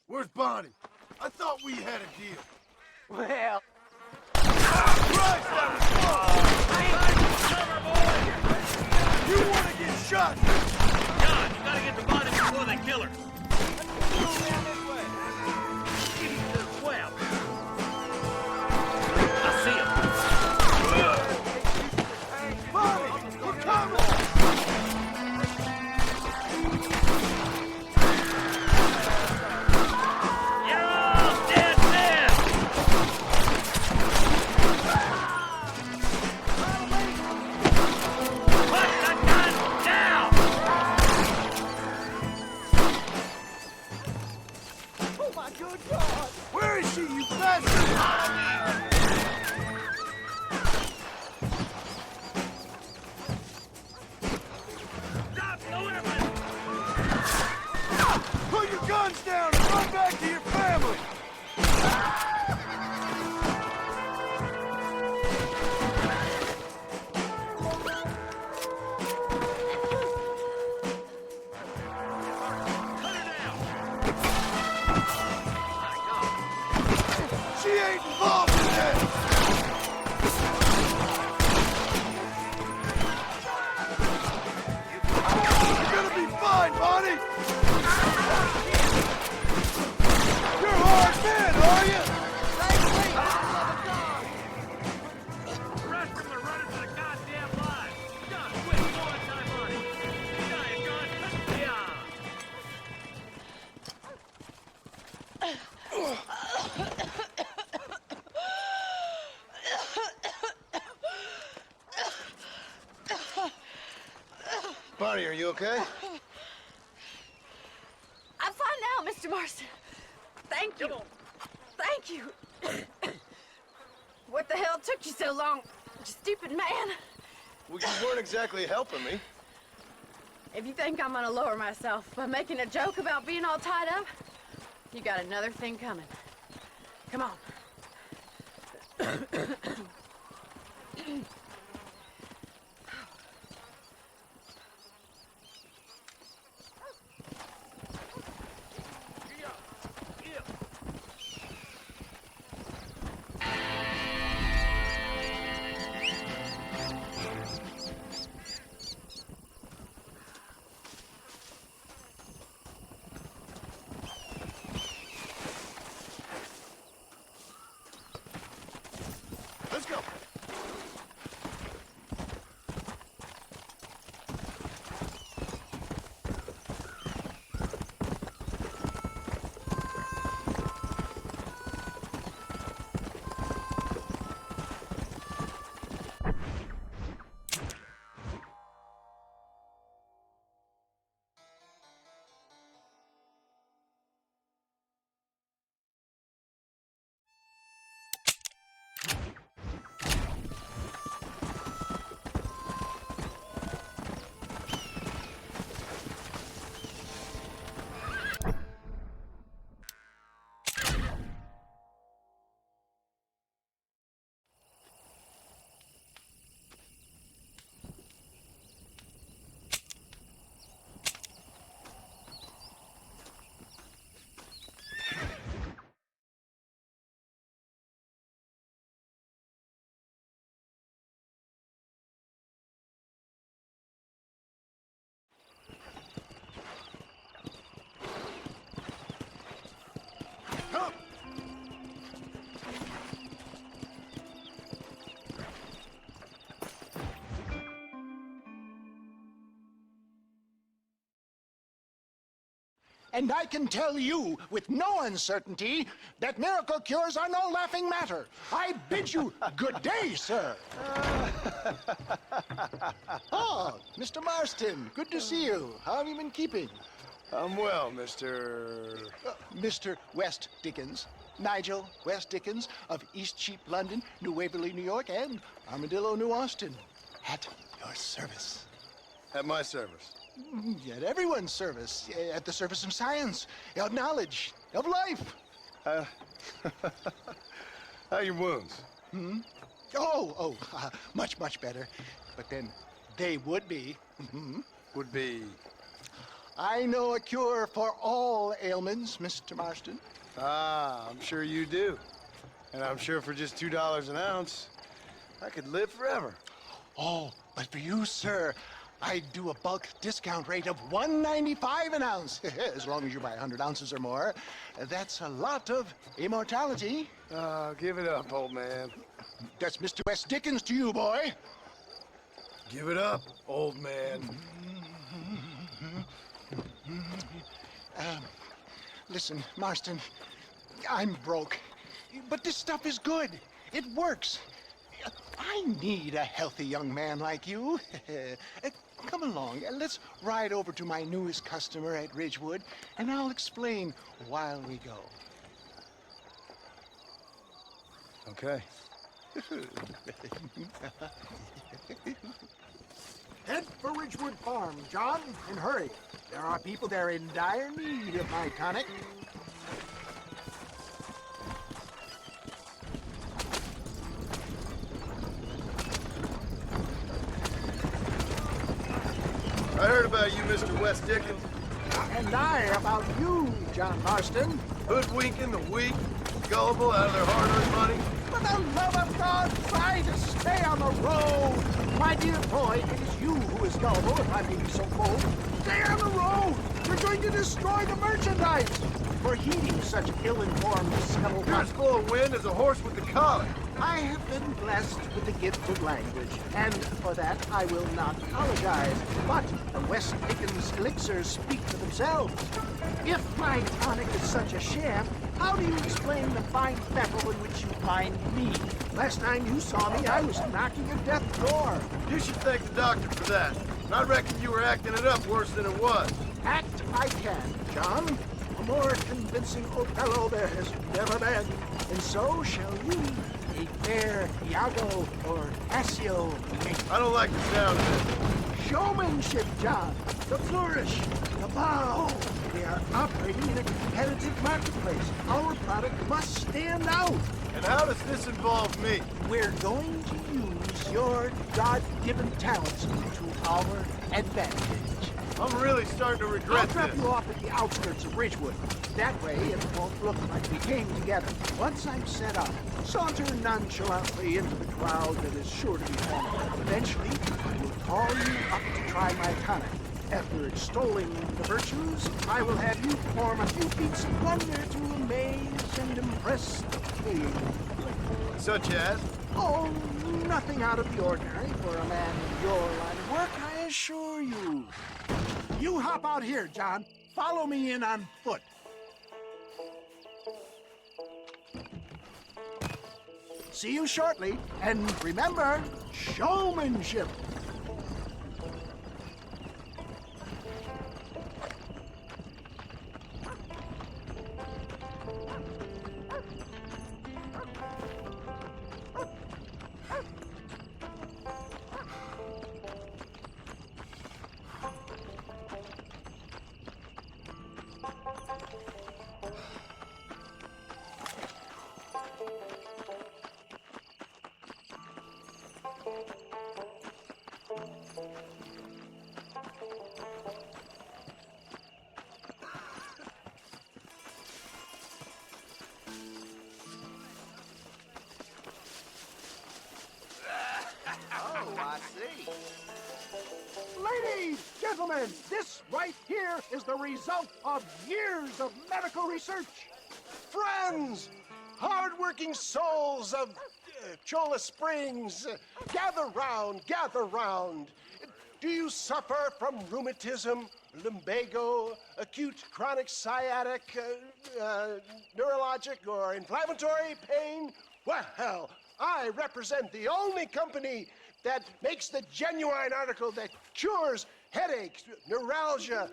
Where's Bonnie? I thought we had a deal. Well, Christ, that was close! You want to get shot? John, you gotta get the body before they kill her. Well, I see him. Bonnie, we're coming! You're all dead men! Put the gun down! Oh my good God! Where is she, you bastard? Stop the weapon! Put your guns down and run back to your family! She ain't involved in this! You're gonna be fine, Bonnie! You're hard men, are you? The rest of them are running for the goddamn line. John, quick, go on time on it. Yeah, it's gone. Yeah. Bonnie, are you okay? I'm fine now, Mr. Marston. Thank you. Thank you. What the hell took you so long, you stupid man? Well, you weren't exactly helping me. If you think I'm gonna lower myself by making a joke about being all tied up, you got another thing coming. Come on. Let's go. And I can tell you with no uncertainty that miracle cures are no laughing matter. I bid you good day, sir. Oh, Mr. Marston, good to see you. How have you been keeping? I'm well, Mr. Mr. West Dickens. Nigel West Dickens of Eastcheap, London, New Waverly, New York, and Armadillo, New Austin. At your service. At my service. At everyone's service. At the service of science, of knowledge, of life. How are your wounds? Much, much better. But then they would be. Would be... I know a cure for all ailments, Mr. Marston. Ah, I'm sure you do. And I'm sure for just $2 an ounce, I could live forever. Oh, but for you, sir, I'd do a bulk discount rate of $1.95 an ounce, as long as you buy 100 ounces or more. That's a lot of immortality. Give it up, old man. That's Mr. West Dickens to you, boy. Give it up, old man. Listen, Marston, I'm broke, but this stuff is good. It works. I need a healthy young man like you. Come along, let's ride over to my newest customer at Ridgewood, and I'll explain while we go. Okay. Head for Ridgewood Farm, John, and hurry. There are people there in dire need of my tonic. I heard about you, Mr. West Dickens. And I about you, John Marston. Hoodwinking the weak, gullible out of their hard-earned money. For the love of God, try to stay on the road. My dear boy, it is you who is gullible, if I may be so bold. Stay on the road. You're going to destroy the merchandise. For heeding such ill-informed scuttlebutt. You're as full of wind as a horse with the colic. I have been blessed with the gift of language, and for that I will not apologize. But the West Dickens elixirs speak for themselves. If my tonic is such a sham, how do you explain the fine fettle in which you find me? Last time you saw me, I was knocking at death's door. You should thank the doctor for that. And I reckon you were acting it up worse than it was. Act I can, John. A more convincing Othello there has never been. And so shall you. A fair Iago or Cassio. I don't like the sound of it. Showmanship, John. The flourish, the bow. We are operating in a competitive marketplace. Our product must stand out. And how does this involve me? We're going to use your God-given talents to our advantage. I'm really starting to regret I'll drop this. you off at the outskirts of Ridgewood. That way, it won't look like we came together. Once I'm set up, saunter nonchalantly into the crowd that is sure to be forming. Eventually, I will call you up to try my tonic. After extolling the virtues, I will have you perform a few feats of wonder to amaze and impress the king. Such as? Oh, nothing out of the ordinary for a man in your line of work, I assure you. You hop out here, John. Follow me in on foot. See you shortly, and remember, showmanship. Ladies, gentlemen, this right here is the result of years of medical research. Friends, hard-working souls of Cholla Springs, gather round, gather round. Do you suffer from rheumatism, lumbago, acute chronic sciatic, neurologic, or inflammatory pain? Well, I represent the only company that makes the genuine article that cures headaches, neuralgia,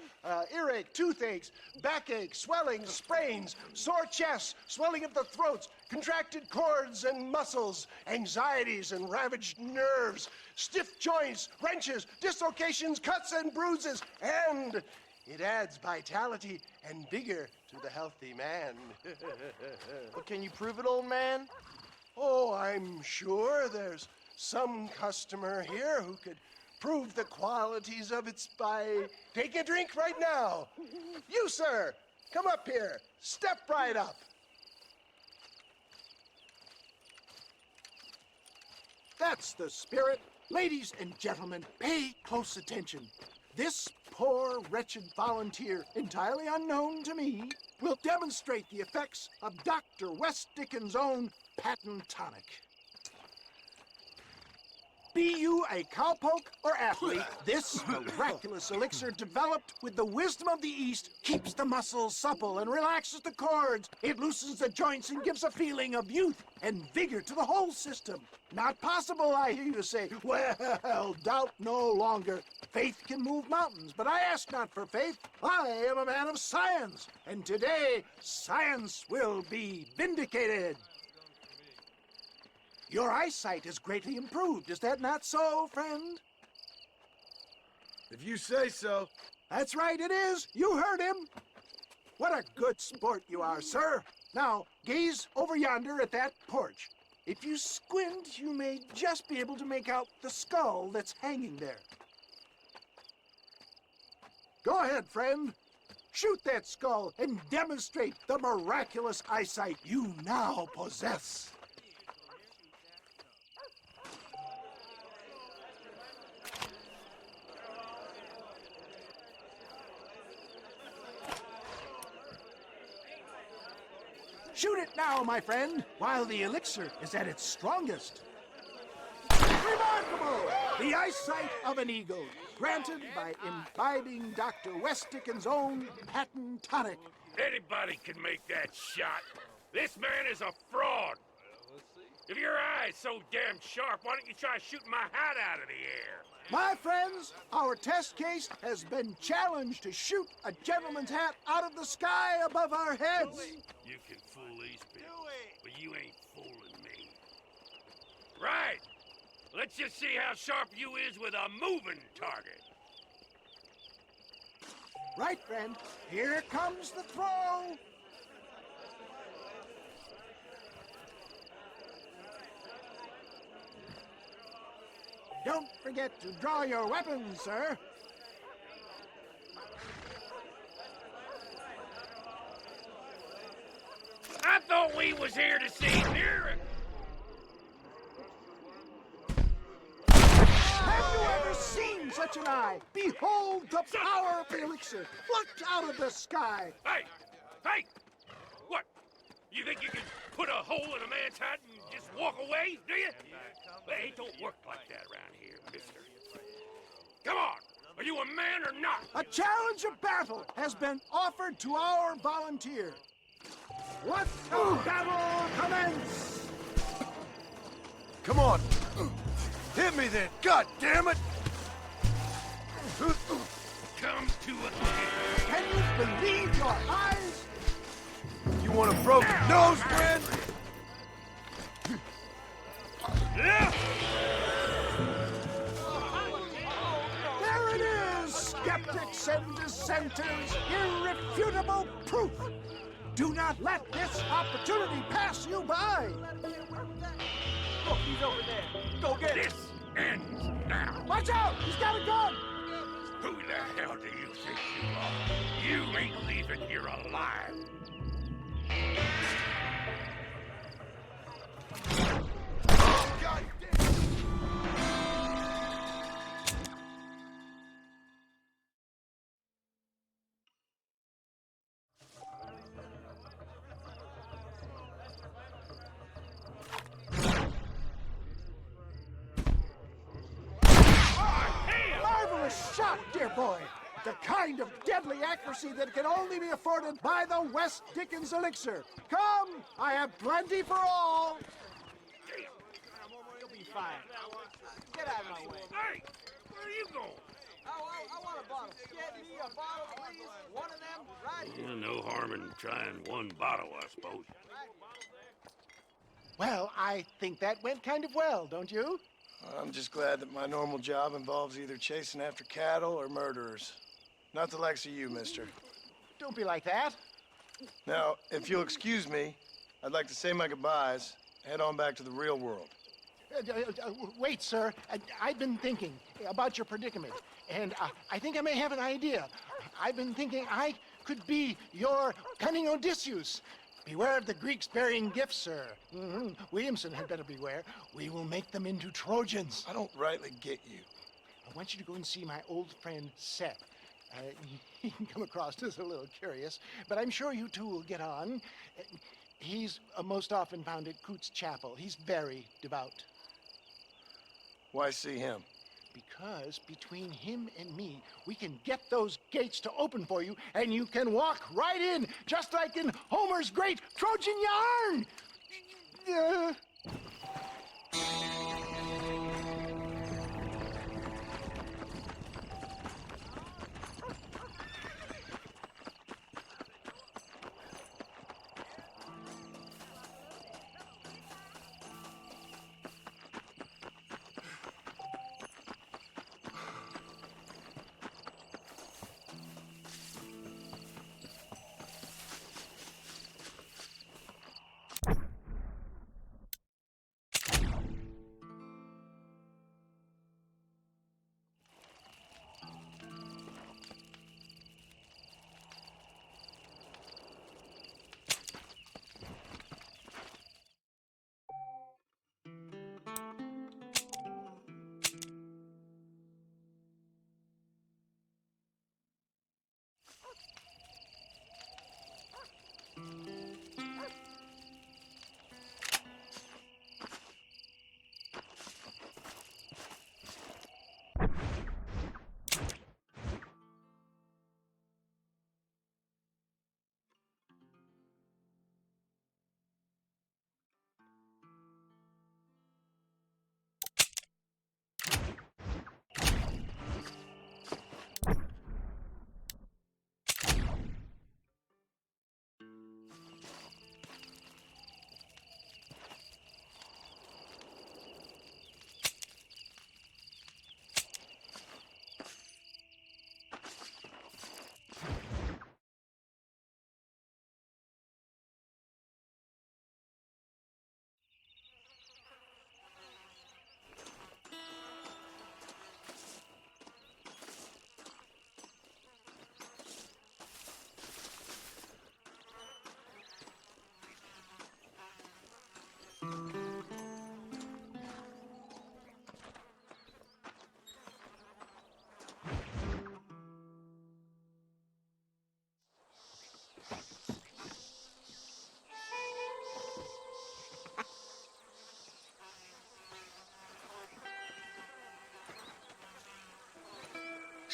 earache, toothaches, backache, swelling, sprains, sore chests, swelling of the throats, contracted cords and muscles, anxieties and ravaged nerves, stiff joints, wrenches, dislocations, cuts and bruises, and it adds vitality and vigor to the healthy man. But can you prove it, old man? Oh, I'm sure there's some customer here who could prove the qualities of it by taking a drink right now. You, sir, come up here. Step right up. That's the spirit. Ladies and gentlemen, pay close attention. This poor, wretched volunteer, entirely unknown to me, will demonstrate the effects of Dr. West Dickens' own patent tonic. Be you a cowpoke or athlete, this miraculous elixir developed with the wisdom of the East keeps the muscles supple and relaxes the cords. It loosens the joints and gives a feeling of youth and vigor to the whole system. Not possible, I hear you say. Well, doubt no longer. Faith can move mountains, but I ask not for faith. I am a man of science, and today science will be vindicated. Your eyesight is greatly improved. Is that not so, friend? If you say so. That's right, it is. You heard him. What a good sport you are, sir. Now, gaze over yonder at that porch. If you squint, you may just be able to make out the skull that's hanging there. Go ahead, friend. Shoot that skull and demonstrate the miraculous eyesight you now possess. Shoot it now, my friend, while the elixir is at its strongest. Remarkable! The eyesight of an eagle, granted by imbibing Dr. West Dickens' own patent tonic. Anybody can make that shot. This man is a fraud. If your eye's so damn sharp, why don't you try shooting my hat out of the air? My friends, our test case has been challenged to shoot a gentleman's hat out of the sky above our heads. You can fool these people, but you ain't fooling me. Right. Let's just see how sharp you is with a moving target. Right, friend. Here comes the throw. Don't forget to draw your weapons, sir. I thought we was here to see miracles. Have you ever seen such an eye? Behold the power of the elixir, plucked out of the sky. Hey! Hey! What? You think you can put a hole in a man's hat and just walk away, do you? Hey, it don't work like that around here, mister. Come on! Are you a man or not? A challenge of battle has been offered to our volunteer. Let the battle commence! Come on. Hit me then, God damn it! Come to a Can you believe your eyes? You want a broken nose, friend? Yeah! There it is, skeptics and dissenters, irrefutable proof. Do not let this opportunity pass you by. Look, he's over there. Go get him. This ends now. Watch out, he's got a gun. Who the hell do you think you are? You ain't leaving here alive. God damn! Marvelous shot, dear boy. The kind of deadly accuracy that can only be afforded by the West Dickens elixir. Come, I have plenty for all. You'll be fine. Get out of my way. Hey, where are you going? I want a bottle. Get me a bottle, please. One of them, right here. No harm in trying one bottle, I suppose. Well, I think that went kind of well, don't you? I'm just glad that my normal job involves either chasing after cattle or murderers. Not the likes of you, mister. Don't be like that. Now, if you'll excuse me, I'd like to say my goodbyes, head on back to the real world. Wait, sir. I've been thinking about your predicament, and I think I may have an idea. I've been thinking I could be your cunning Odysseus. Beware of the Greeks burying gifts, sir. Williamson had better beware. We will make them into Trojans. I don't rightly get you. I want you to go and see my old friend Seth. He can come across as a little curious, but I'm sure you two will get on. He's most often found at Coots Chapel. He's very devout. Why see him? Because between him and me, we can get those gates to open for you, and you can walk right in, just like in Homer's great Trojan yarn!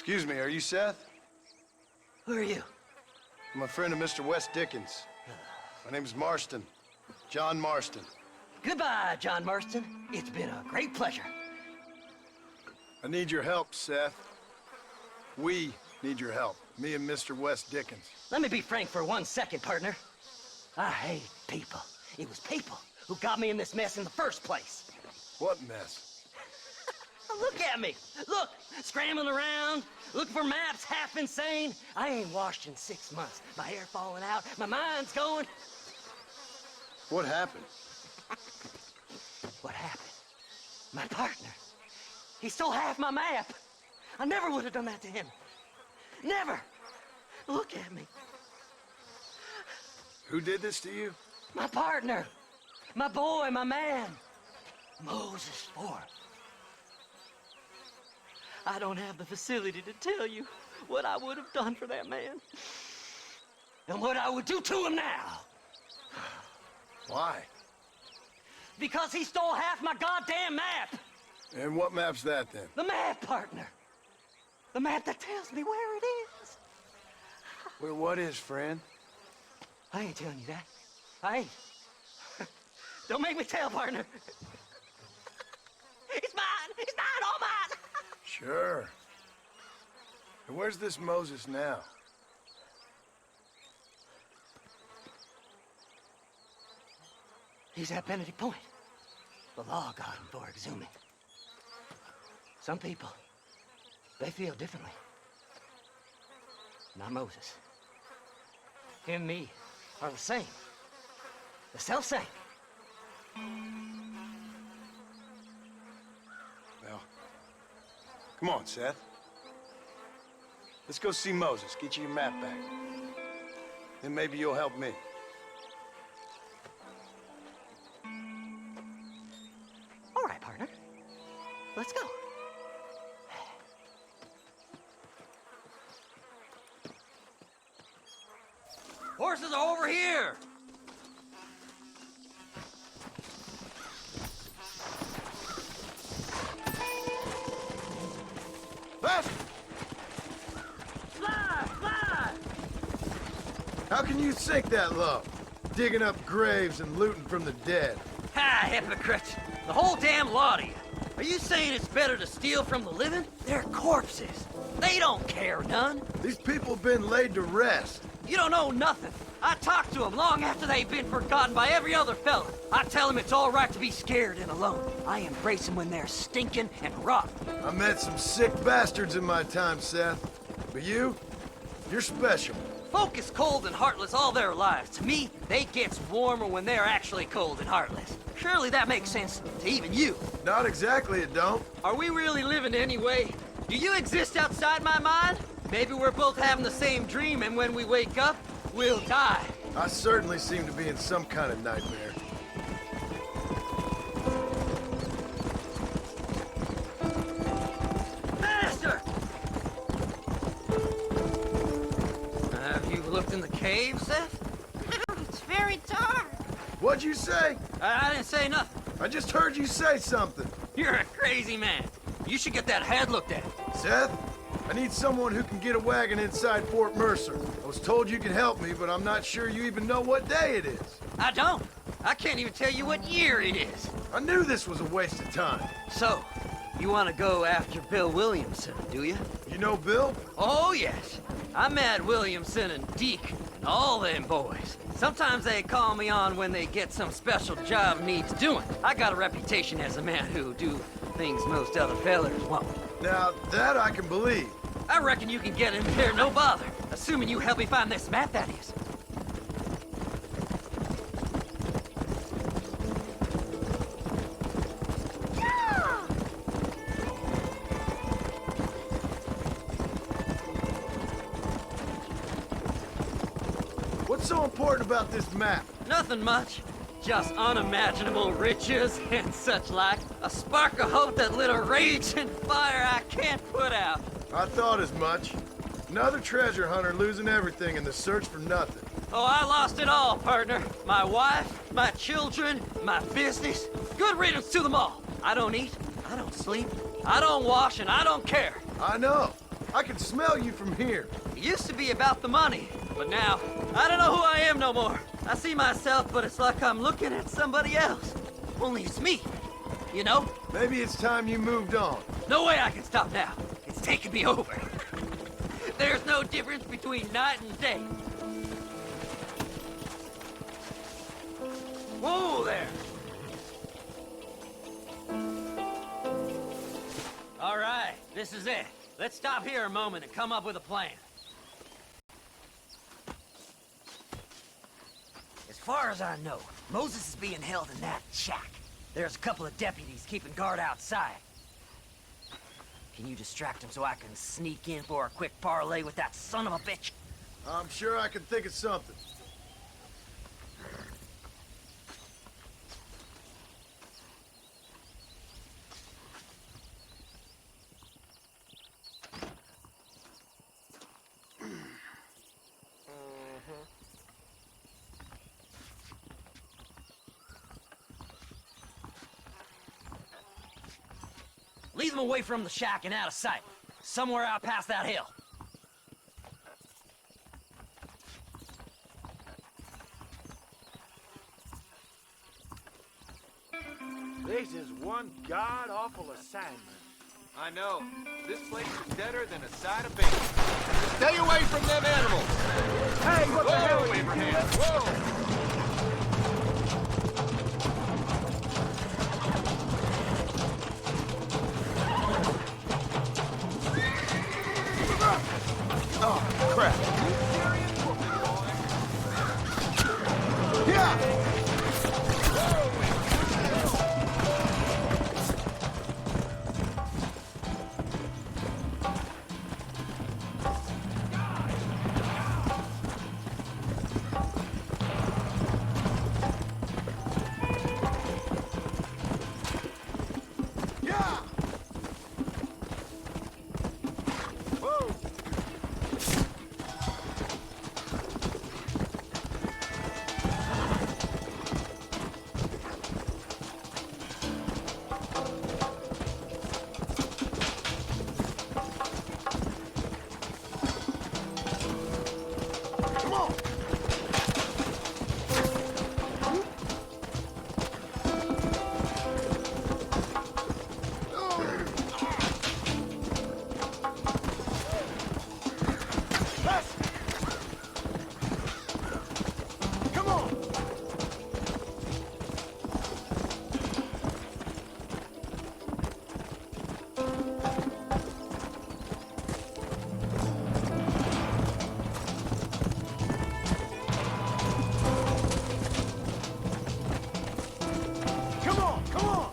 Excuse me, are you Seth? Who are you? I'm a friend of Mr. Wes Dickens. My name's Marston. John Marston. Goodbye, John Marston. It's been a great pleasure. I need your help, Seth. We need your help. Me and Mr. Wes Dickens. Let me be frank for 1 second, partner. I hate people. It was people who got me in this mess in the first place. What mess? Look at me. Look, scrambling around, looking for maps, half insane. I ain't washed in 6 months. My hair falling out, my mind's going. What happened? What happened? My partner. He stole half my map. I never would have done that to him. Never. Look at me. Who did this to you? My partner. My boy, my man. Moses Ford. I don't have the facility to tell you what I would have done for that man. And what I would do to him now. Why? Because he stole half my goddamn map. And what map's that, then? The map, partner. The map that tells me where it is. Well, what is, friend? I ain't telling you that. I ain't. Don't make me tell, partner. It's mine. It's mine, all mine. Sure. And where's this Moses now? He's at Benedict Point. The law got him for exhuming. Some people, they feel differently. Not Moses. Him and me are the same. The self-same. Well, come on, Seth. Let's go see Moses, get you your map back. Then maybe you'll help me. All right, partner. Let's go. Horses are over here! Faster! Fly! Fly! How can you sink that low? Digging up graves and looting from the dead. Ha, hypocrite! The whole damn lot of you. Are you saying it's better to steal from the living? They're corpses. They don't care none. These people have been laid to rest. You don't know nothing. I talked to them long after they've been forgotten by every other fella. I tell them it's all right to be scared and alone. I embrace them when they're stinking and rotten. I met some sick bastards in my time, Seth. But you're special. Folk is cold and heartless all their lives. To me, they gets warmer when they're actually cold and heartless. Surely that makes sense to even you. Not exactly, it don't. Are we really living anyway? Do you exist outside my mind? Maybe we're both having the same dream, and when we wake up, we'll die. I certainly seem to be in some kind of nightmare. Master! Have you looked in the cave, Seth? It's very dark. What'd you say? I didn't say nothing. I just heard you say something. You're a crazy man. You should get that head looked at. Seth, I need someone who can get a wagon inside Fort Mercer. I was told you could help me, but I'm not sure you even know what day it is. I don't. I can't even tell you what year it is. I knew this was a waste of time. So, you want to go after Bill Williamson, do you? You know Bill? Oh, yes. I met Williamson and Deke and all them boys. Sometimes they call me on when they get some special job needs doing. I got a reputation as a man who do things most other fellers won't. Now, that I can believe. I reckon you can get in there no bother. Assuming you help me find this map, that is. What's so important about this map? Nothing much. Just unimaginable riches and such like. A spark of hope that lit a raging fire I can't put out. I thought as much. Another treasure hunter losing everything in the search for nothing. Oh, I lost it all, partner. My wife, my children, my business. Good riddance to them all. I don't eat, I don't sleep, I don't wash, and I don't care. I know. I can smell you from here. It used to be about the money, but now, I don't know who I am no more. I see myself, but it's like I'm looking at somebody else. Only it's me, you know? Maybe it's time you moved on. No way I can stop now. It's taking me over. There's no difference between night and day. Whoa there! All right, this is it. Let's stop here a moment and come up with a plan. As far as I know, Moses is being held in that shack. There's a couple of deputies keeping guard outside. Can you distract him so I can sneak in for a quick parlay with that son of a bitch? I'm sure I can think of something. Lead them away from the shack and out of sight. Somewhere out past that hill. This is one god-awful assignment. I know. This place is deader than a side of bacon. Stay away from them animals! Hey, what the hell, Whoa, Abraham! Whoa! Oh, crap. Yeah! Yeah! Whoa! Come on! Faster! Come on! Come on, come on!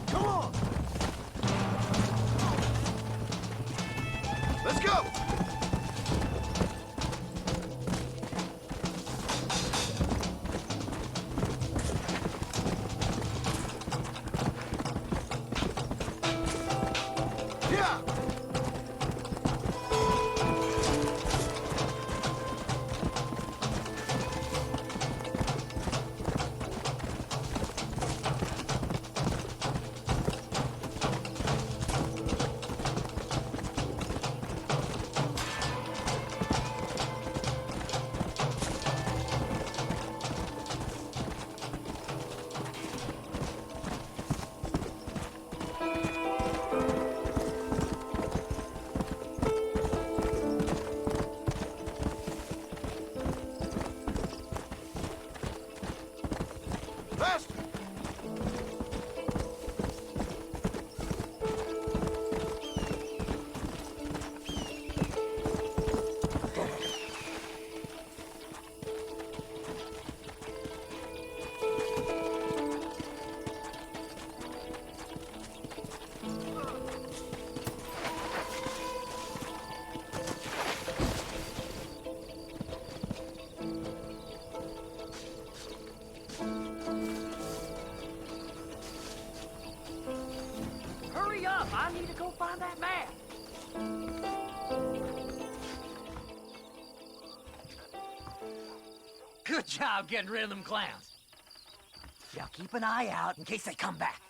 Come on! Let's go! Yeah! Faster! Hurry up! I need to go find that map. Good job getting rid of them clowns. Now keep an eye out in case they come back.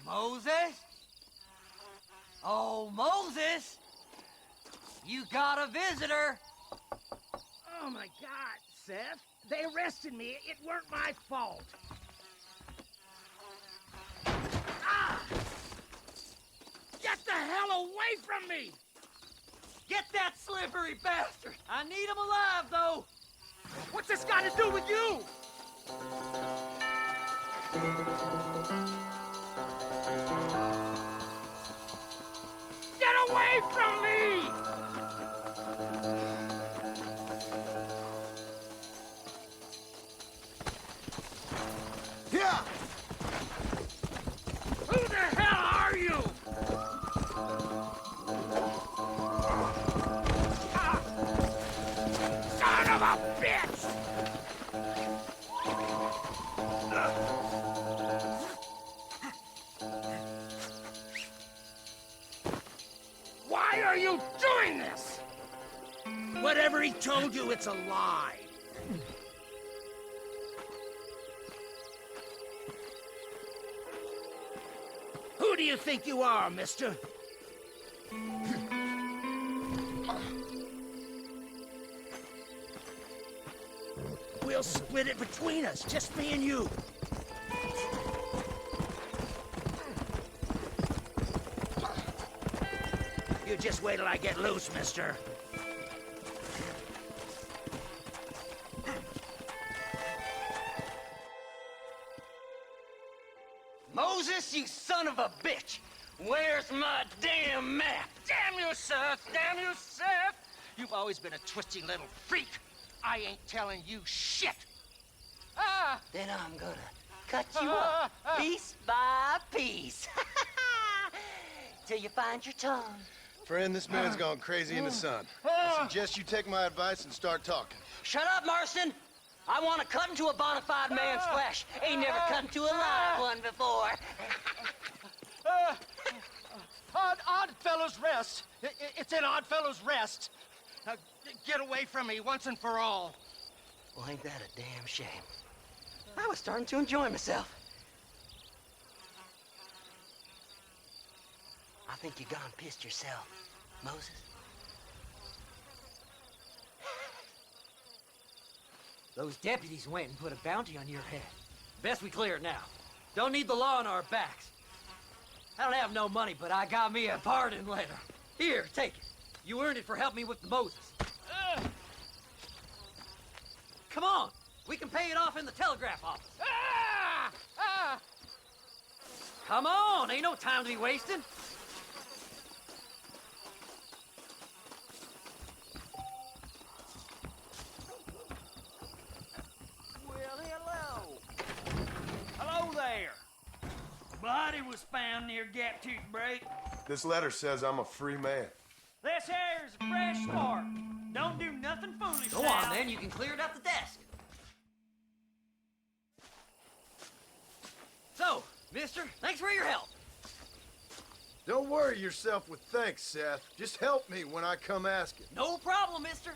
Moses? Oh, Moses! You got a visitor! Oh my God, Seth. They arrested me. It weren't my fault. Ah! Get the hell away from me! Get that slippery bastard! I need him alive, though! What's this got to do with you? Get away from me! Yeah! Who the hell are you? Ah! Son of a bitch! Why are you doing this? Whatever he told you, it's a lie. Who do you think you are, mister? We'll split it between us, just me and you. You just wait till I get loose, mister. Moses, you son of a bitch! Where's my damn map? Damn you, Seth! Damn you, Seth! You've always been a twisty little freak. I ain't telling you shit. Ah! Then I'm gonna cut you up piece by piece. Till you find your tongue. Friend, this man's gone crazy in the sun. I suggest you take my advice and start talking. Shut up, Marston! I want to cut into a bona fide man's flesh. Ain't never cut into a live one before. Oddfellows Rest. It's in Oddfellows Rest. Now, get away from me once and for all. Well, ain't that a damn shame? I was starting to enjoy myself. I think you gone pissed yourself, Moses. Those deputies went and put a bounty on your head. Best we clear it now. Don't need the law on our backs. I don't have no money, but I got me a pardon letter. Here, take it. You earned it for helping me with the Moses. Come on, we can pay it off in the telegraph office. Come on, ain't no time to be wasting. Hello there. Body was found near Gap Tooth Break. This letter says I'm a free man. This here is a fresh start. Don't do nothing foolish Go now. on, then. You can clear it up the desk. So, mister, thanks for your help. Don't worry yourself with thanks, Seth. Just help me when I come asking. No problem, mister.